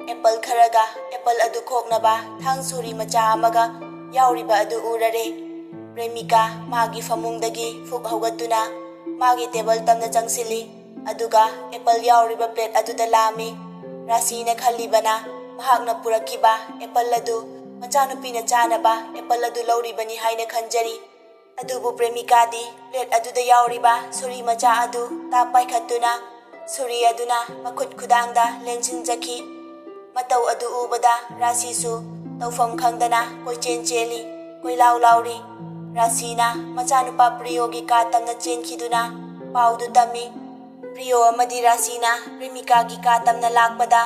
ꯑꯦꯄꯜ ꯈꯔꯒ ꯑꯦꯄꯜ ꯑꯗꯨ ꯈꯣꯛꯅꯕ ꯊꯥꯡ ꯁꯣꯔꯤ ꯃꯆꯥ ꯑꯃꯒ ꯌꯥꯎꯔꯤꯕ ꯑꯗꯨ ꯎꯔꯔꯦ꯫ ꯄ꯭ꯔꯦꯃꯤꯀꯥ ꯃꯥꯒꯤ ꯐꯃꯨꯡꯗꯒꯤ ꯐꯨꯛ ꯍꯧꯒꯠꯇꯨꯅ ꯃꯥꯒꯤ ꯇꯦꯕꯜ ꯇꯝꯅ ꯆꯪꯁꯤꯜꯂꯤ꯫ ꯑꯗꯨꯒ ꯑꯦꯄꯜ ꯌꯥꯎꯔꯤꯕ ꯄ꯭ꯂꯦꯠ ꯑꯗꯨꯗ ꯂꯥꯝꯃꯤ꯫ ꯔꯥꯁꯤꯅ ꯈꯜꯂꯤꯕꯅ ꯃꯍꯥꯛꯅ ꯄꯨꯔꯛꯈꯤꯕ ꯑꯦꯄꯜ ꯑꯗꯨ ꯃꯆꯥꯅꯨꯄꯤꯅ ꯆꯥꯅꯕ ꯑꯦꯄꯜ ꯑꯗꯨ ꯂꯧꯔꯤꯕꯅꯤ ꯍꯥꯏꯅ ꯈꯟꯖꯔꯤ꯫ ꯑꯗꯨꯕꯨ ꯄ꯭ꯔꯦꯃꯤꯀꯥꯗꯤ ꯄ꯭ꯂꯦꯠ ꯑꯗꯨꯗ ꯌꯥꯎꯔꯤꯕ ꯁꯣꯔꯤ ꯃꯆꯥ ꯑꯗꯨ ꯇꯥꯞ ꯄꯥꯏꯈꯠꯇꯨꯅ ꯁꯣꯔꯤ ꯑꯗꯨꯅ ꯃꯈꯨꯠ ꯈꯨꯗꯥꯡꯗ ꯂꯦꯟꯁꯤꯟꯖꯈꯤ꯫ ꯃꯇꯧ ꯑꯗꯨ ꯎꯕꯗ ꯔꯥꯁꯤꯁꯨ ꯇꯧꯐꯝ ꯈꯪꯗꯅ ꯀꯣꯏꯆꯦꯟ ꯆꯦꯜꯂꯤ, ꯀꯣꯏꯂꯥꯎ ꯂꯥꯎꯔꯤ꯫ ꯔꯥꯁꯤꯅ ꯃꯆꯥꯅꯨꯄꯥ ꯄ꯭ꯔꯤꯌꯣꯒꯤ ꯀꯥ ꯇꯝꯅ ꯆꯦꯟꯈꯤꯗꯨꯅ ꯄꯥꯎꯗꯨ ꯇꯝꯃꯤ꯫ ꯄ꯭ꯔꯤꯌꯣ ꯑꯃꯗꯤ ꯔꯥꯁꯤꯅ ꯄ꯭ꯔꯦꯃꯤꯀꯥꯒꯤ ꯀꯥ ꯇꯝꯅ ꯂꯥꯛꯄꯗ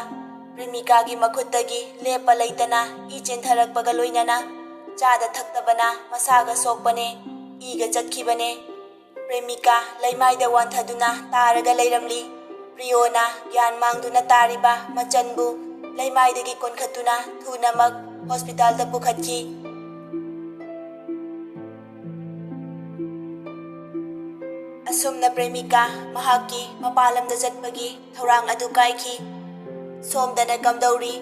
ꯄ꯭ꯔꯦꯃꯤꯀꯥꯒꯤ ꯃꯈꯨꯠꯇꯒꯤ ꯂꯦꯞꯄ ꯂꯩꯇꯅ ꯏ ꯆꯦꯟꯊꯔꯛꯄꯒ ꯂꯣꯏꯅꯅ ꯆꯥꯗ ꯊꯛꯇꯕꯅ ꯃꯁꯥꯒ ꯁꯣꯛꯄꯅꯦ, ꯏꯒ ꯆꯠꯈꯤꯕꯅꯦ꯫ ꯄ꯭ꯔꯦꯃꯤꯀꯥ ꯂꯩꯃꯥꯏꯗ ꯋꯥꯟꯊꯗꯨꯅ ꯇꯥꯔꯒ ꯂꯩꯔꯝꯂꯤ꯫ ꯄ꯭ꯔꯤꯌꯣꯅ ꯒ꯭ꯌꯥꯟ ꯃꯥꯡꯗꯨꯅ ꯇꯥꯔꯤꯕ ꯃꯆꯟꯕꯨ ꯂꯩꯃꯥꯏꯗꯒꯤ ꯀꯣꯟꯈꯠꯇꯨꯅ ꯊꯨꯅꯃꯛ ꯍꯣꯁꯄꯤꯇꯥꯜꯗ ꯄꯨꯈꯠꯈꯤ꯫ ꯑꯁꯨꯝꯅ ꯄ꯭ꯔꯦꯃꯤꯀꯥ ꯃꯍꯥꯛꯀꯤ ꯃꯄꯥꯟꯂꯝꯗ ꯆꯠꯄꯒꯤ ꯊꯧꯔꯥꯡ ꯑꯗꯨ ꯀꯥꯏꯈꯤ꯫ ꯁꯣꯝꯗꯅ ꯀꯝꯗꯧꯔꯤ?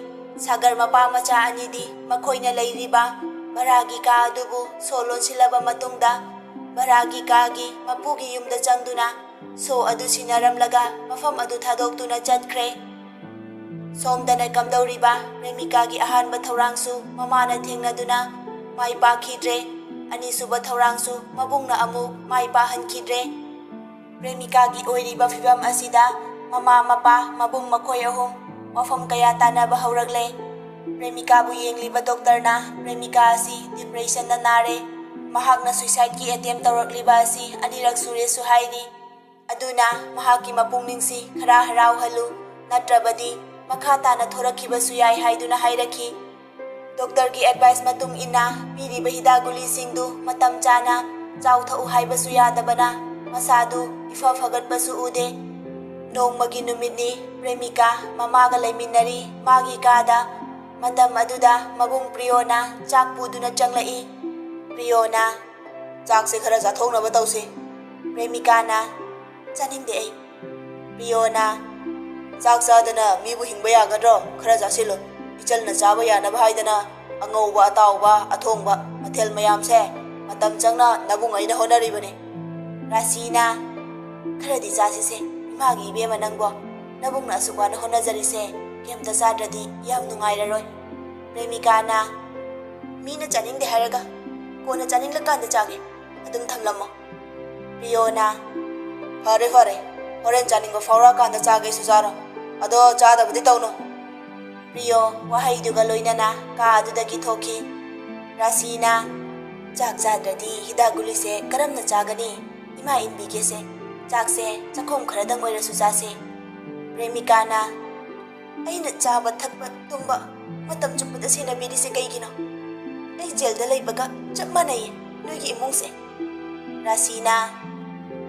ꯁꯥꯒꯔ ꯃꯄꯥ ꯃꯆꯥ ꯑꯅꯤꯗꯤ ꯃꯈꯣꯏꯅ ꯂꯩꯔꯤꯕ ꯚꯔꯥꯒꯤ ꯀꯥ ꯑꯗꯨꯕꯨ ꯁꯣ ꯂꯣꯟꯁꯤꯜꯂꯕ ꯃꯇꯨꯡꯗ ꯚꯔꯥꯒꯤ ꯀꯥꯒꯤ ꯃꯄꯨꯒꯤ ꯌꯨꯝꯗ ꯆꯪꯗꯨꯅ ꯁꯣ ꯑꯗꯨ ꯁꯤꯟꯅꯔꯝꯂꯒ ꯃꯐꯝ ꯑꯗꯨ ꯊꯥꯗꯣꯛꯇꯨꯅ ꯆꯠꯈ꯭ꯔꯦ꯫ ꯁꯣꯝꯗꯅ ꯀꯝꯗꯧꯔꯤꯕ? ꯄ꯭ꯔꯦꯃꯤꯀꯥꯒꯤ ꯑꯍꯥꯟꯕ ꯊꯧꯔꯥꯡꯁꯨ ꯃꯃꯥꯅ ꯊꯦꯡꯅꯗꯨꯅ ꯃꯥꯏ ꯄꯥꯛꯈꯤꯗ꯭ꯔꯦ꯫ ꯑꯅꯤꯁꯨꯕ ꯊꯧꯔꯥꯡꯁꯨ ꯃꯕꯨꯡꯅ ꯑꯃꯨꯛ ꯃꯥꯏ ꯄꯥꯛꯍꯟꯈꯤꯗ꯭ꯔꯦ꯫ ꯄ꯭ꯔꯦꯃꯤꯀꯥꯒꯤ ꯑꯣꯏꯔꯤꯕ ꯐꯤꯚꯝ ꯑꯁꯤꯗ ꯃꯃꯥ ꯃꯄꯥ ꯃꯕꯨꯡ ꯃꯈꯣꯏ ꯑꯍꯨꯝ ꯋꯥꯐꯝ ꯀꯌꯥ ꯇꯥꯟꯅꯕ ꯍꯧꯔꯛꯂꯦ꯫ ꯄ꯭ꯔꯦꯃꯤꯀꯥꯕꯨ ꯌꯦꯡꯂꯤꯕ ꯗꯣꯛꯇꯔꯅ ꯄ꯭ꯔꯦꯃꯤꯀꯥ ꯑꯁꯤ ꯗꯤꯄ꯭ꯔꯦꯁꯟꯅ ꯅꯥꯔꯦ, ꯃꯍꯥꯛꯅ ꯁꯨꯏꯁꯥꯏꯗꯀꯤ ꯑꯦꯇꯦꯝ ꯇꯧꯔꯛꯂꯤꯕ ꯑꯁꯤ ꯑꯅꯤꯔꯛ ꯁꯨꯔꯦꯁꯨ ꯍꯥꯏꯔꯤ꯫ ꯑꯗꯨꯅ ꯃꯍꯥꯛꯀꯤ ꯃꯄꯨꯛꯅꯤꯡꯁꯤ ꯈꯔ ꯍꯔꯥꯎꯍꯜꯂꯨ, ꯅꯠꯇ꯭ꯔꯕꯗꯤ ꯃꯈꯥ ꯇꯥꯅ ꯊꯣꯔꯛꯈꯤꯕꯁꯨ ꯌꯥꯏ ꯍꯥꯏꯗꯨꯅ ꯍꯥꯏꯔꯛꯈꯤ꯫ ꯗꯣꯛꯇꯔꯒꯤ ꯑꯦꯗꯚꯥꯏꯁ ꯃꯇꯨꯡ ꯏꯟꯅ ꯄꯤꯔꯤꯕ ꯍꯤꯗꯥꯛ ꯒꯨꯂꯤꯁꯤꯡꯗꯨ ꯃꯇꯝ ꯆꯥꯅ ꯆꯥꯎꯊꯛꯎ ꯍꯥꯏꯕꯁꯨ ꯌꯥꯗꯕꯅ ꯃꯁꯥꯗꯨ ꯏꯐ ꯐꯒꯠꯄꯁꯨ ꯎꯗꯦ꯫ ꯅꯣꯡꯃꯒꯤ ꯅꯨꯃꯤꯠꯅꯤ꯫ ꯄ꯭ꯔꯦꯃꯤꯀꯥ ꯃꯃꯥꯒ ꯂꯩꯃꯤꯟꯅꯔꯤ ꯃꯥꯒꯤ ꯀꯥꯗ꯫ ꯃꯇꯝ ꯑꯗꯨꯗ ꯃꯕꯨꯡ ꯄ꯭ꯔꯤꯌꯣꯅ ꯆꯥꯛ ꯄꯨꯗꯨꯅ ꯆꯪꯂꯛꯏ꯫ ꯄ꯭ꯔꯤꯌꯣꯅ, ꯆꯥꯛꯁꯦ ꯈꯔ ꯆꯥꯊꯣꯛꯅꯕ ꯇꯧꯁꯤ꯫ ꯄ꯭ꯔꯦꯃꯤꯀꯥꯅ, ꯆꯥꯅꯤꯡꯗꯦ ꯑꯩ꯫ ꯄ꯭ꯔꯤꯌꯣꯅ, ꯆꯥꯛ ꯆꯥꯗꯅ ꯃꯤꯕꯨ ꯍꯤꯡꯕ ꯌꯥꯒꯗ꯭ꯔꯣ? ꯈꯔ ꯆꯥꯁꯤꯜꯂꯨ꯫ ꯏꯆꯜꯅ ꯆꯥꯕ ꯌꯥꯅꯕ ꯍꯥꯏꯗꯅ ꯑꯉꯧꯕ, ꯑꯇꯥꯎꯕ, ꯑꯊꯣꯡꯕ ꯃꯊꯦꯜ ꯃꯌꯥꯝꯁꯦ ꯃꯇꯝ ꯆꯪꯅ ꯅꯕꯨꯡ ꯑꯩꯅ ꯍꯣꯠꯅꯔꯤꯕꯅꯤ꯫ ꯔꯥꯁꯤꯅ, ꯈꯔꯗꯤ ꯆꯥꯁꯤꯁꯦ ꯏꯃꯥꯒꯤ ꯏꯕꯦꯝꯃ ꯅꯪꯕꯣ, ꯅꯕꯨꯡꯅ ꯑꯁꯨꯛ ꯋꯥꯅ ꯍꯣꯠꯅꯖꯔꯤꯁꯦ ꯀꯩꯝꯇ ꯆꯥꯗ꯭ꯔꯗꯤ ꯌꯥꯝ ꯅꯨꯡꯉꯥꯏꯔꯔꯣꯏ꯫ ꯄ꯭ꯔꯦꯃꯤꯀꯥꯅ, ꯃꯤꯅ ꯆꯥꯅꯤꯡꯗꯦ ꯍꯥꯏꯔꯒ ꯀꯣꯟꯅ ꯆꯥꯅꯤꯡꯂꯀꯥꯟꯗ ꯆꯥꯒꯦ, ꯑꯗꯨꯝ ꯊꯝꯂꯝꯃꯣ꯫ ꯄ꯭ꯔꯤꯌꯣꯅ, ꯐꯔꯦ ꯐꯔꯦ, ꯍꯣꯔꯦꯟ ꯆꯥꯅꯤꯡꯕ ꯐꯥꯎꯔꯛꯑꯀꯥꯟꯗ ꯆꯥꯒꯦꯁꯨ ꯆꯥꯔꯣ, ꯑꯗꯣ ꯆꯥꯗꯕꯗꯤ ꯇꯧꯅꯨ꯫ ꯄ꯭ꯔꯤꯌꯣ ꯋꯥꯍꯩꯗꯨꯒ ꯂꯣꯏꯅꯅ ꯀꯥ ꯑꯗꯨꯗꯒꯤ ꯊꯣꯛꯈꯤ꯫ ꯔꯥꯁꯤꯅ, ꯆꯥꯛ ꯆꯥꯗ꯭ꯔꯗꯤ ꯍꯤꯗꯥꯛ ꯒꯨꯂꯤꯁꯦ ꯀꯔꯝꯅ ꯆꯥꯒꯅꯤ? ꯏꯃꯥ ꯏꯟꯕꯤꯒꯦꯁꯦ, ꯆꯥꯛꯁꯦ ꯆꯈꯣꯝ ꯈꯔꯗꯪ ꯑꯣꯏꯔꯁꯨ ꯆꯥꯁꯦ꯫ ꯄ꯭ꯔꯦꯃꯤꯀꯥꯅ, ꯑꯩꯅ ꯆꯥꯕ ꯊꯛꯄ ꯇꯨꯝꯕ ꯃꯇꯝ ꯆꯨꯞꯄꯗ ꯁꯦꯟꯅꯕꯤꯔꯤꯁꯦ ꯀꯩꯒꯤꯅꯣ? ꯑꯩ ꯖꯦꯜꯗ ꯂꯩꯕꯒ ꯆꯞ ꯃꯥꯟꯅꯩꯌꯦ ꯅꯣꯏꯒꯤ ꯏꯃꯨꯡꯁꯦ꯫ ꯔꯥꯁꯤꯅ,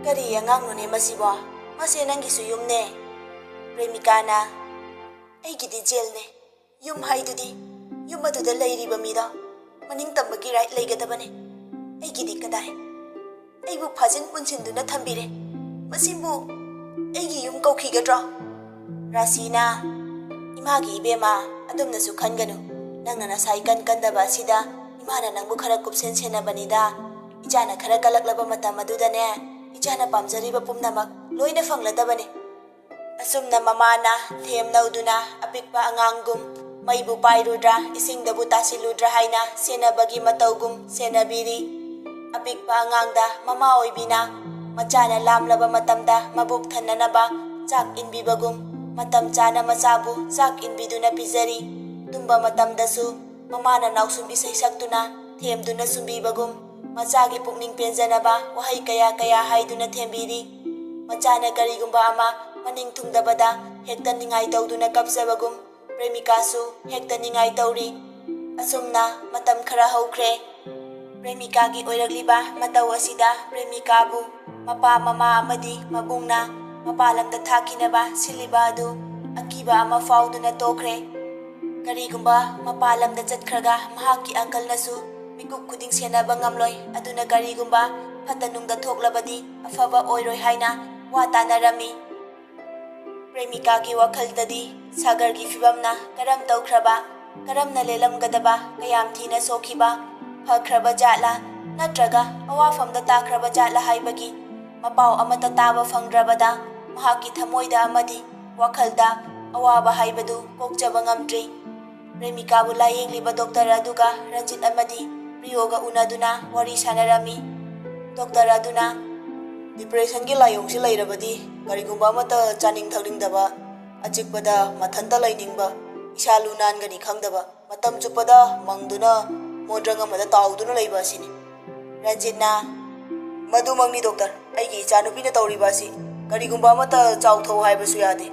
ꯀꯔꯤ ꯑꯉꯥꯡꯅꯣꯅꯦ ꯃꯁꯤꯕꯣ? ꯃꯁꯦ ꯅꯪꯒꯤꯁꯨ ꯌꯨꯝꯅꯦ꯫ ꯄ꯭ꯔꯦꯃꯤꯀꯥꯅ, ꯑꯩꯒꯤꯗꯤ ꯖꯦꯜꯅꯦ, ꯌꯨꯝ ꯍꯥꯏꯗꯨꯗꯤ ꯌꯨꯝ ꯑꯗꯨꯗ ꯂꯩꯔꯤꯕ ꯃꯤꯗꯣ ꯃꯅꯤꯡ ꯇꯝꯕꯒꯤ ꯔꯥꯏꯠ ꯂꯩꯒꯗꯕꯅꯦ, ꯑꯩꯒꯤꯗꯤ ꯀꯗꯥꯏ? ꯑꯩꯕꯨ ꯐꯥꯖꯤꯟ ꯄꯨꯟꯁꯤꯟꯗꯨꯅ ꯊꯝꯕꯤꯔꯦ, ꯃꯁꯤꯕꯨ ꯑꯩꯒꯤ ꯌꯨꯝ ꯀꯧꯈꯤꯒꯗ꯭ꯔꯣ? ꯔꯥꯁꯤꯅ, ꯏꯃꯥꯒꯤ ꯏꯕꯦꯝꯃ, ꯑꯗꯨꯝꯅꯁꯨ ꯈꯟꯒꯅꯨ, ꯅꯪꯅ ꯅꯁꯥ ꯏꯀꯟ ꯀꯟꯗꯕ ꯑꯁꯤꯗ ꯏꯃꯥꯅ ꯅꯪꯕꯨ ꯈꯔ ꯀꯨꯞꯁꯦꯟ ꯁꯦꯟꯅꯕꯅꯤꯗ꯫ ꯏꯆꯥꯅ ꯈꯔ ꯀꯜꯂꯛꯂꯕ ꯃꯇꯝ ꯑꯗꯨꯗꯅꯦ ꯏꯆꯥꯅ ꯄꯥꯝꯖꯔꯤꯕ ꯄꯨꯝꯅꯃꯛ ꯂꯣꯏꯅ ꯐꯪꯂꯗꯕꯅꯤ꯫ ꯑꯁꯨꯝꯅ ꯃꯃꯥꯅ ꯊꯦꯝ ꯅꯧꯗꯨꯅ ꯑꯄꯤꯛꯄ ꯑꯉꯥꯡꯒꯨꯝ ꯃꯩꯕꯨ ꯄꯥꯏꯔꯨꯗ꯭ꯔꯥ ꯏꯁꯤꯡꯗꯕꯨ ꯇꯥꯁꯤꯜꯂꯨꯗ꯭ꯔꯥ ꯍꯥꯏꯅ ꯁꯦꯟꯅꯕꯒꯤ ꯃꯇꯧꯒꯨꯝ ꯁꯦꯟꯅꯕꯤꯔꯤ꯫ ꯑꯄꯤꯛꯄ ꯑꯉꯥꯡꯗ ꯃꯃꯥ ꯑꯣꯏꯕꯤꯅ ꯃꯆꯥꯅ ꯂꯥꯝꯂꯕ ꯃꯇꯝꯗ ꯃꯕꯨꯛ ꯊꯟꯅꯅꯕ ꯆꯥꯛ ꯏꯟꯕꯤꯕꯒꯨꯝ ꯃꯇꯝ ꯆꯥꯅ ꯃꯆꯥꯕꯨ ꯆꯥꯛ ꯏꯟꯕꯤꯗꯨꯅ ꯄꯤꯖꯔꯤ꯫ ꯇꯨꯝꯕ ꯃꯇꯝꯗꯁꯨ ꯃꯃꯥꯅ ꯅꯥꯎꯁꯨꯝ ꯏꯁꯩ ꯁꯛꯇꯨꯅ ꯊꯦꯝꯗꯨꯅ ꯁꯨꯝꯕꯤꯕꯒꯨꯝ ꯃꯆꯥꯒꯤ ꯄꯨꯛꯅꯤꯡ ꯄꯦꯟꯖꯅꯕ ꯋꯥꯍꯩ ꯀꯌꯥ ꯀꯌꯥ ꯍꯥꯏꯗꯨꯅ ꯊꯦꯝꯕꯤꯔꯤ꯫ ꯃꯆꯥꯅ ꯀꯔꯤꯒꯨꯝꯕ ꯑꯃ ꯃꯅꯤꯡ ꯊꯨꯡꯗꯕꯗ ꯍꯦꯛꯇ ꯅꯤꯡꯉꯥꯏ ꯇꯧꯗꯨꯅ ꯀꯞꯆꯕꯒꯨꯝ ꯄ꯭ꯔꯦꯃꯤꯀꯥꯁꯨ ꯍꯦꯛꯇ ꯅꯤꯡꯉꯥꯏ ꯇꯧꯔꯤ꯫ ꯑꯁꯨꯝꯅ ꯃꯇꯝ ꯈꯔ ꯍꯧꯈ꯭ꯔꯦ꯫ ꯄ꯭ꯔꯦꯃꯤꯀꯥꯒꯤ ꯑꯣꯏꯔꯛꯂꯤꯕ ꯃꯇꯧ ꯑꯁꯤꯗ ꯄ꯭ꯔꯦꯃꯤꯀꯥꯕꯨ ꯃꯄꯥ ꯃꯃꯥ ꯑꯃꯗꯤ ꯃꯕꯨꯡꯅ ꯃꯄꯥꯟꯂꯝꯗ ꯊꯥꯈꯤꯅꯕ ꯁꯤꯜꯂꯤꯕ ꯑꯗꯨ ꯑꯀꯤꯕ ꯑꯃ ꯐꯥꯎꯗꯨꯅ ꯇꯣꯛꯈ꯭ꯔꯦ꯫ ꯀꯔꯤꯒꯨꯝꯕ ꯃꯄꯥꯟꯂꯝꯗ ꯆꯠꯈ꯭ꯔꯒ ꯃꯍꯥꯛꯀꯤ ꯑꯪꯀꯜꯅꯁꯨ ꯃꯤꯀꯨꯞ ꯈꯨꯗꯤꯡ ꯁꯦꯟꯅꯕ ꯉꯝꯂꯣꯏ, ꯑꯗꯨꯅ ꯀꯔꯤꯒꯨꯝꯕ ꯐꯠꯇ ꯅꯨꯡꯗ ꯊꯣꯛꯂꯕꯗꯤ ꯑꯐꯕ ꯑꯣꯏꯔꯣꯏ ꯍꯥꯏꯅ ꯋꯥ ꯇꯥꯅꯔꯝꯃꯤ꯫ ꯄ꯭ꯔꯦꯃꯤꯀꯥꯒꯤ ꯋꯥꯈꯜꯗꯗꯤ ꯁꯥꯒꯔꯒꯤ ꯐꯤꯚꯝꯅ ꯀꯔꯝ ꯇꯧꯈ꯭ꯔꯕ, ꯀꯔꯝꯅ ꯂꯦꯜꯂꯝꯒꯗꯕ, ꯀꯌꯥꯝ ꯊꯤꯅ ꯁꯣꯛꯈꯤꯕ, ꯐꯈ꯭ꯔꯕ ꯖꯥꯠꯂꯥ ꯅꯠꯇ꯭ꯔꯒ ꯑꯋꯥꯐꯝꯗ ꯇꯥꯈ꯭ꯔꯕ ꯖꯥꯠꯂꯥ ꯍꯥꯏꯕꯒꯤ ꯃꯄꯥꯎ ꯑꯃꯠꯇ ꯇꯥꯕ ꯐꯪꯗ꯭ꯔꯕꯗ ꯃꯍꯥꯛꯀꯤ ꯊꯃꯣꯏꯗ ꯑꯃꯗꯤ ꯋꯥꯈꯜꯗ ꯑꯋꯥꯕ ꯍꯥꯏꯕꯗꯨ ꯀꯣꯛꯆꯕ ꯉꯝꯗ꯭ꯔꯤ꯫ ꯄ꯭ꯔꯦꯃꯤꯀꯥꯕꯨ ꯂꯥꯌꯦꯡꯂꯤꯕ ꯗꯣꯛꯇꯔ ꯑꯗꯨꯒ ꯔꯟꯖꯤꯠ ꯑꯃꯗꯤ ꯄ꯭ꯔꯤꯌꯣꯒ ꯎꯅꯗꯨꯅ ꯋꯥꯔꯤ ꯁꯥꯟꯅꯔꯝꯃꯤ꯫ ꯗꯣꯛꯇꯔ ꯑꯗꯨꯅ, ꯗꯤꯄ꯭ꯔꯦꯁꯟꯒꯤ ꯂꯥꯏꯑꯣꯡꯁꯤ ꯂꯩꯔꯕꯗꯤ ꯀꯔꯤꯒꯨꯝꯕ ꯑꯃꯠꯇ ꯆꯥꯅꯤꯡ ꯊꯛꯅꯤꯡꯗꯕ, ꯑꯆꯤꯛꯄꯗ ꯃꯊꯟꯇ ꯂꯩꯅꯤꯡꯕ, ꯏꯁꯥ ꯂꯨ ꯅꯥꯟꯒꯅꯤ ꯈꯪꯗꯕ, ꯃꯇꯝ ꯆꯨꯞꯄꯗ ꯃꯪꯗꯨꯅ ꯃꯣꯟꯗ꯭ꯔꯪ ꯑꯃꯗ ꯇꯥꯎꯗꯨꯅ ꯂꯩꯕ ꯑꯁꯤꯅꯤ꯫ ꯔꯟꯖꯤꯠꯅ, ꯃꯗꯨꯃꯛꯅꯤ ꯗꯣꯛꯇꯔ, ꯑꯩꯒꯤ ꯏꯆꯥꯅꯨꯄꯤꯅ ꯇꯧꯔꯤꯕ ꯑꯁꯤ ꯀꯔꯤꯒꯨꯝꯕ ꯑꯃꯠꯇ ꯆꯥꯎꯊꯧ ꯍꯥꯏꯕꯁꯨ ꯌꯥꯗꯦ,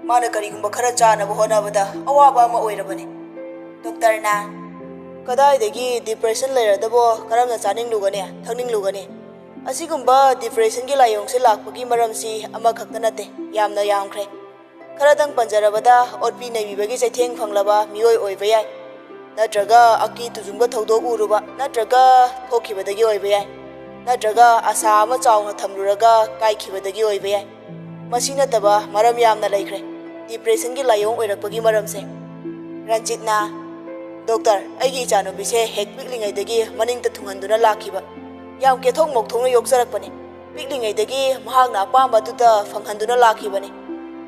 ꯃꯥꯅ ꯀꯔꯤꯒꯨꯝꯕ ꯈꯔ ꯆꯥꯅꯕ ꯍꯣꯠꯅꯕꯗ ꯑꯋꯥꯕ ꯑꯃ ꯑꯣꯏꯔꯕꯅꯤ꯫ ꯗꯣꯛꯇꯔꯅ, ꯀꯗꯥꯏꯗꯒꯤ ꯗꯤꯄ꯭ꯔꯦꯁꯟ ꯂꯩꯔꯗꯕꯣ ꯀꯔꯝꯅ ꯆꯥꯅꯤꯡꯂꯨꯒꯅꯤ ꯊꯛꯅꯤꯡꯂꯨꯒꯅꯤ? ꯑꯁꯤꯒꯨꯝꯕ ꯗꯤꯄ꯭ꯔꯦꯁꯟꯒꯤ ꯂꯥꯏꯑꯣꯡꯁꯦ ꯂꯥꯛꯄꯒꯤ ꯃꯔꯝꯁꯤ ꯑꯃꯈꯛꯇ ꯅꯠꯇꯦ, ꯌꯥꯝꯅ ꯌꯥꯝꯈ꯭ꯔꯦ꯫ ꯈꯔꯗꯪ ꯄꯟꯖꯔꯕꯗ ꯑꯣꯠꯄꯤ ꯅꯩꯕꯤꯕꯒꯤ ꯆꯩꯊꯦꯡ ꯐꯪꯂꯕ ꯃꯤꯑꯣꯏ ꯑꯣꯏꯕ ꯌꯥꯏ, ꯅꯠꯇ꯭ꯔꯒ ꯑꯀꯤ ꯇꯨꯖꯨꯡꯕ ꯊꯧꯗꯣꯛ ꯎꯔꯨꯕ ꯅꯠꯇ꯭ꯔꯒ ꯊꯣꯛꯈꯤꯕꯗꯒꯤ ꯑꯣꯏꯕ ꯌꯥꯏ, ꯅꯠꯇ꯭ꯔꯒ ꯑꯁꯥ ꯑꯃ ꯆꯥꯎꯅ ꯊꯝꯂꯨꯔꯒ ꯀꯥꯏꯈꯤꯕꯗꯒꯤ ꯑꯣꯏꯕ ꯌꯥꯏ꯫ ꯃꯁꯤ ꯅꯠꯇꯕ ꯃꯔꯝ ꯌꯥꯝꯅ ꯂꯩꯈ꯭ꯔꯦ ꯗꯤꯄ꯭ꯔꯦꯁꯟꯒꯤ ꯂꯥꯏꯑꯣꯡ ꯑꯣꯏꯔꯛꯄꯒꯤ ꯃꯔꯝꯁꯦ꯫ ꯔꯟꯖꯤꯠꯅ ꯗꯣꯛꯇꯔ, ꯑꯩꯒꯤ ꯏꯆꯥꯅꯨꯄꯤꯁꯦ ꯍꯦꯛ ꯄꯤꯛꯂꯤꯉꯩꯗꯒꯤ ꯃꯅꯤꯡꯇ ꯊꯨꯡꯍꯟꯗꯨꯅ ꯂꯥꯛꯈꯤꯕ ꯌꯥꯝ ꯀꯦꯊꯣꯛ ꯃꯧꯊꯣꯛꯅ ꯌꯣꯛꯆꯔꯛꯄꯅꯤ꯫ ꯄꯤꯛꯂꯤꯉꯩꯗꯒꯤ ꯃꯍꯥꯛꯅ ꯑꯄꯥꯝꯕ ꯑꯗꯨꯇ ꯐꯪꯍꯟꯗꯨꯅ ꯂꯥꯛꯈꯤꯕꯅꯤ꯫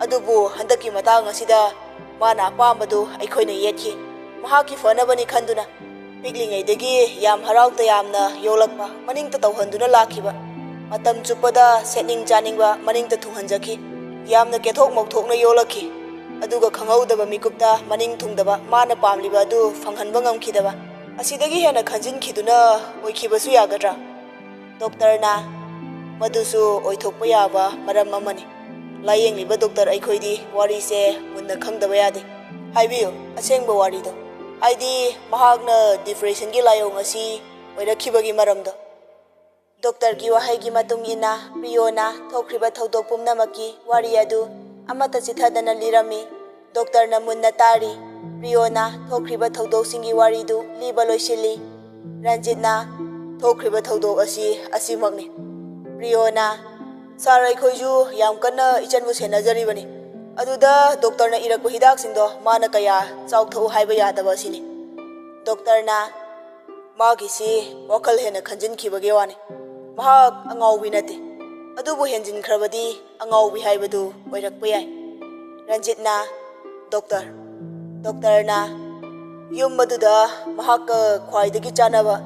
ꯑꯗꯨꯕꯨ ꯍꯟꯗꯛꯀꯤ ꯃꯇꯥꯡ ꯑꯁꯤꯗ ꯃꯥꯅ ꯑꯄꯥꯝꯕꯗꯨ ꯑꯩꯈꯣꯏꯅ ꯌꯦꯠꯈꯤ, ꯃꯍꯥꯛꯀꯤ ꯐꯅꯕꯅꯤ ꯈꯟꯗꯨꯅ꯫ ꯄꯤꯛꯂꯤꯉꯩꯗꯒꯤ ꯌꯥꯝ ꯍꯔꯥꯎ ꯇꯌꯥꯝꯅ ꯌꯣꯛꯂꯛꯄ, ꯃꯅꯤꯡꯇ ꯇꯧꯍꯟꯗꯨꯅ ꯂꯥꯛꯈꯤꯕ, ꯃꯇꯝ ꯆꯨꯞꯄꯗ ꯁꯦꯠꯅꯤꯡ ꯆꯥꯅꯤꯡꯕ ꯃꯅꯤꯡꯇ ꯊꯨꯡꯍꯟꯖꯈꯤ, ꯌꯥꯝꯅ ꯀꯦꯊꯣꯛ ꯃꯧꯊꯣꯛꯅ ꯌꯣꯛꯂꯛꯈꯤ꯫ ꯑꯗꯨꯒ ꯈꯪꯍꯧꯗꯕ ꯃꯤꯀꯨꯞꯇ ꯃꯅꯤꯡ ꯊꯨꯡꯗꯕ, ꯃꯥꯅ ꯄꯥꯝꯂꯤꯕ ꯑꯗꯨ ꯐꯪꯍꯟꯕ ꯉꯝꯈꯤꯗꯕ, ꯑꯁꯤꯗꯒꯤ ꯍꯦꯟꯅ ꯈꯟꯖꯤꯟꯈꯤꯗꯨꯅ ꯑꯣꯏꯈꯤꯕꯁꯨ ꯌꯥꯒꯗ꯭ꯔꯥ? ꯗꯣꯛꯇꯔꯅ ꯃꯗꯨꯁꯨ ꯑꯣꯏꯊꯣꯛꯄ ꯌꯥꯕ ꯃꯔꯝ ꯑꯃꯅꯤ꯫ ꯂꯥꯌꯦꯡꯂꯤꯕ ꯗꯣꯛꯇꯔ ꯑꯩꯈꯣꯏꯗꯤ ꯋꯥꯔꯤꯁꯦ ꯃꯨꯟꯅ ꯈꯪꯗꯕ ꯌꯥꯗꯦ꯫ ꯍꯥꯏꯕꯤꯌꯨ ꯑꯁꯦꯡꯕ ꯋꯥꯔꯤꯗꯣ, ꯍꯥꯏꯗꯤ ꯃꯍꯥꯛꯅ ꯗꯤꯄ꯭ꯔꯦꯁꯟꯒꯤ ꯂꯥꯏꯑꯣꯡ ꯑꯁꯤ ꯑꯣꯏꯔꯛꯈꯤꯕꯒꯤ ꯃꯔꯝꯗꯣ꯫ ꯗꯣꯛꯇꯔꯒꯤ ꯋꯥꯍꯩꯒꯤ ꯃꯇꯨꯡ ꯏꯟꯅ ꯄ꯭ꯔꯤꯌꯣꯅ ꯊꯣꯛꯈ꯭ꯔꯤꯕ ꯊꯧꯗꯣꯛ ꯄꯨꯝꯅꯃꯛꯀꯤ ꯋꯥꯔꯤ ꯑꯗꯨ ꯑꯃꯠꯇ ꯆꯤꯊꯗꯅ ꯂꯤꯔꯝꯃꯤ꯫ ꯗꯣꯛꯇꯔꯅ ꯃꯨꯟꯅ ꯇꯥꯔꯤ꯫ ꯄ꯭ꯔꯤꯌꯣꯅ ꯊꯣꯛꯈ꯭ꯔꯤꯕ ꯊꯧꯗꯣꯛꯁꯤꯡꯒꯤ ꯋꯥꯔꯤꯗꯨ ꯂꯤꯕ ꯂꯣꯏꯁꯤꯜꯂꯤ꯫ ꯔꯟꯖꯤꯠꯅ ꯊꯣꯛꯈ꯭ꯔꯤꯕ ꯊꯧꯗꯣꯛ ꯑꯁꯤ ꯑꯁꯤꯃꯛꯅꯤ꯫ ꯄ꯭ꯔꯤꯌꯣꯅ ꯁꯥꯔ, ꯑꯩꯈꯣꯏꯁꯨ ꯌꯥꯝ ꯀꯟꯅ ꯏꯆꯟꯕꯨ ꯁꯦꯟꯅꯖꯔꯤꯕꯅꯤ꯫ ꯑꯗꯨꯗ ꯗꯣꯛꯇꯔꯅ ꯏꯔꯛꯄ ꯍꯤꯗꯥꯛꯁꯤꯡꯗꯣ ꯃꯥꯅ ꯀꯌꯥ ꯆꯥꯎꯊꯣꯛꯎ ꯍꯥꯏꯕ ꯌꯥꯗꯕ ꯑꯁꯤꯅꯤ꯫ ꯗꯣꯛꯇꯔꯅ ꯃꯥꯒꯤꯁꯤ ꯋꯥꯈꯜ ꯍꯦꯟꯅ ꯈꯟꯖꯤꯟꯈꯤꯕꯒꯤ ꯋꯥꯅꯤ꯫ ꯃꯍꯥꯛ ꯑꯉꯥꯎꯕꯤ ꯅꯠꯇꯦ, ꯑꯗꯨꯕꯨ ꯍꯦꯟꯖꯤꯟꯈ꯭ꯔꯕꯗꯤ ꯑꯉꯥꯎꯕꯤ ꯍꯥꯏꯕꯗꯨ ꯑꯣꯏꯔꯛꯄ ꯌꯥꯏ꯫ ꯔꯟꯖꯤꯠꯅ ꯗꯣꯛꯇꯔ, ꯗꯣꯛꯇꯔꯅ ꯌꯨꯝ ꯑꯗꯨꯗ ꯃꯍꯥꯛꯀ ꯈ꯭ꯋꯥꯏꯗꯒꯤ ꯆꯥꯟꯅꯕ,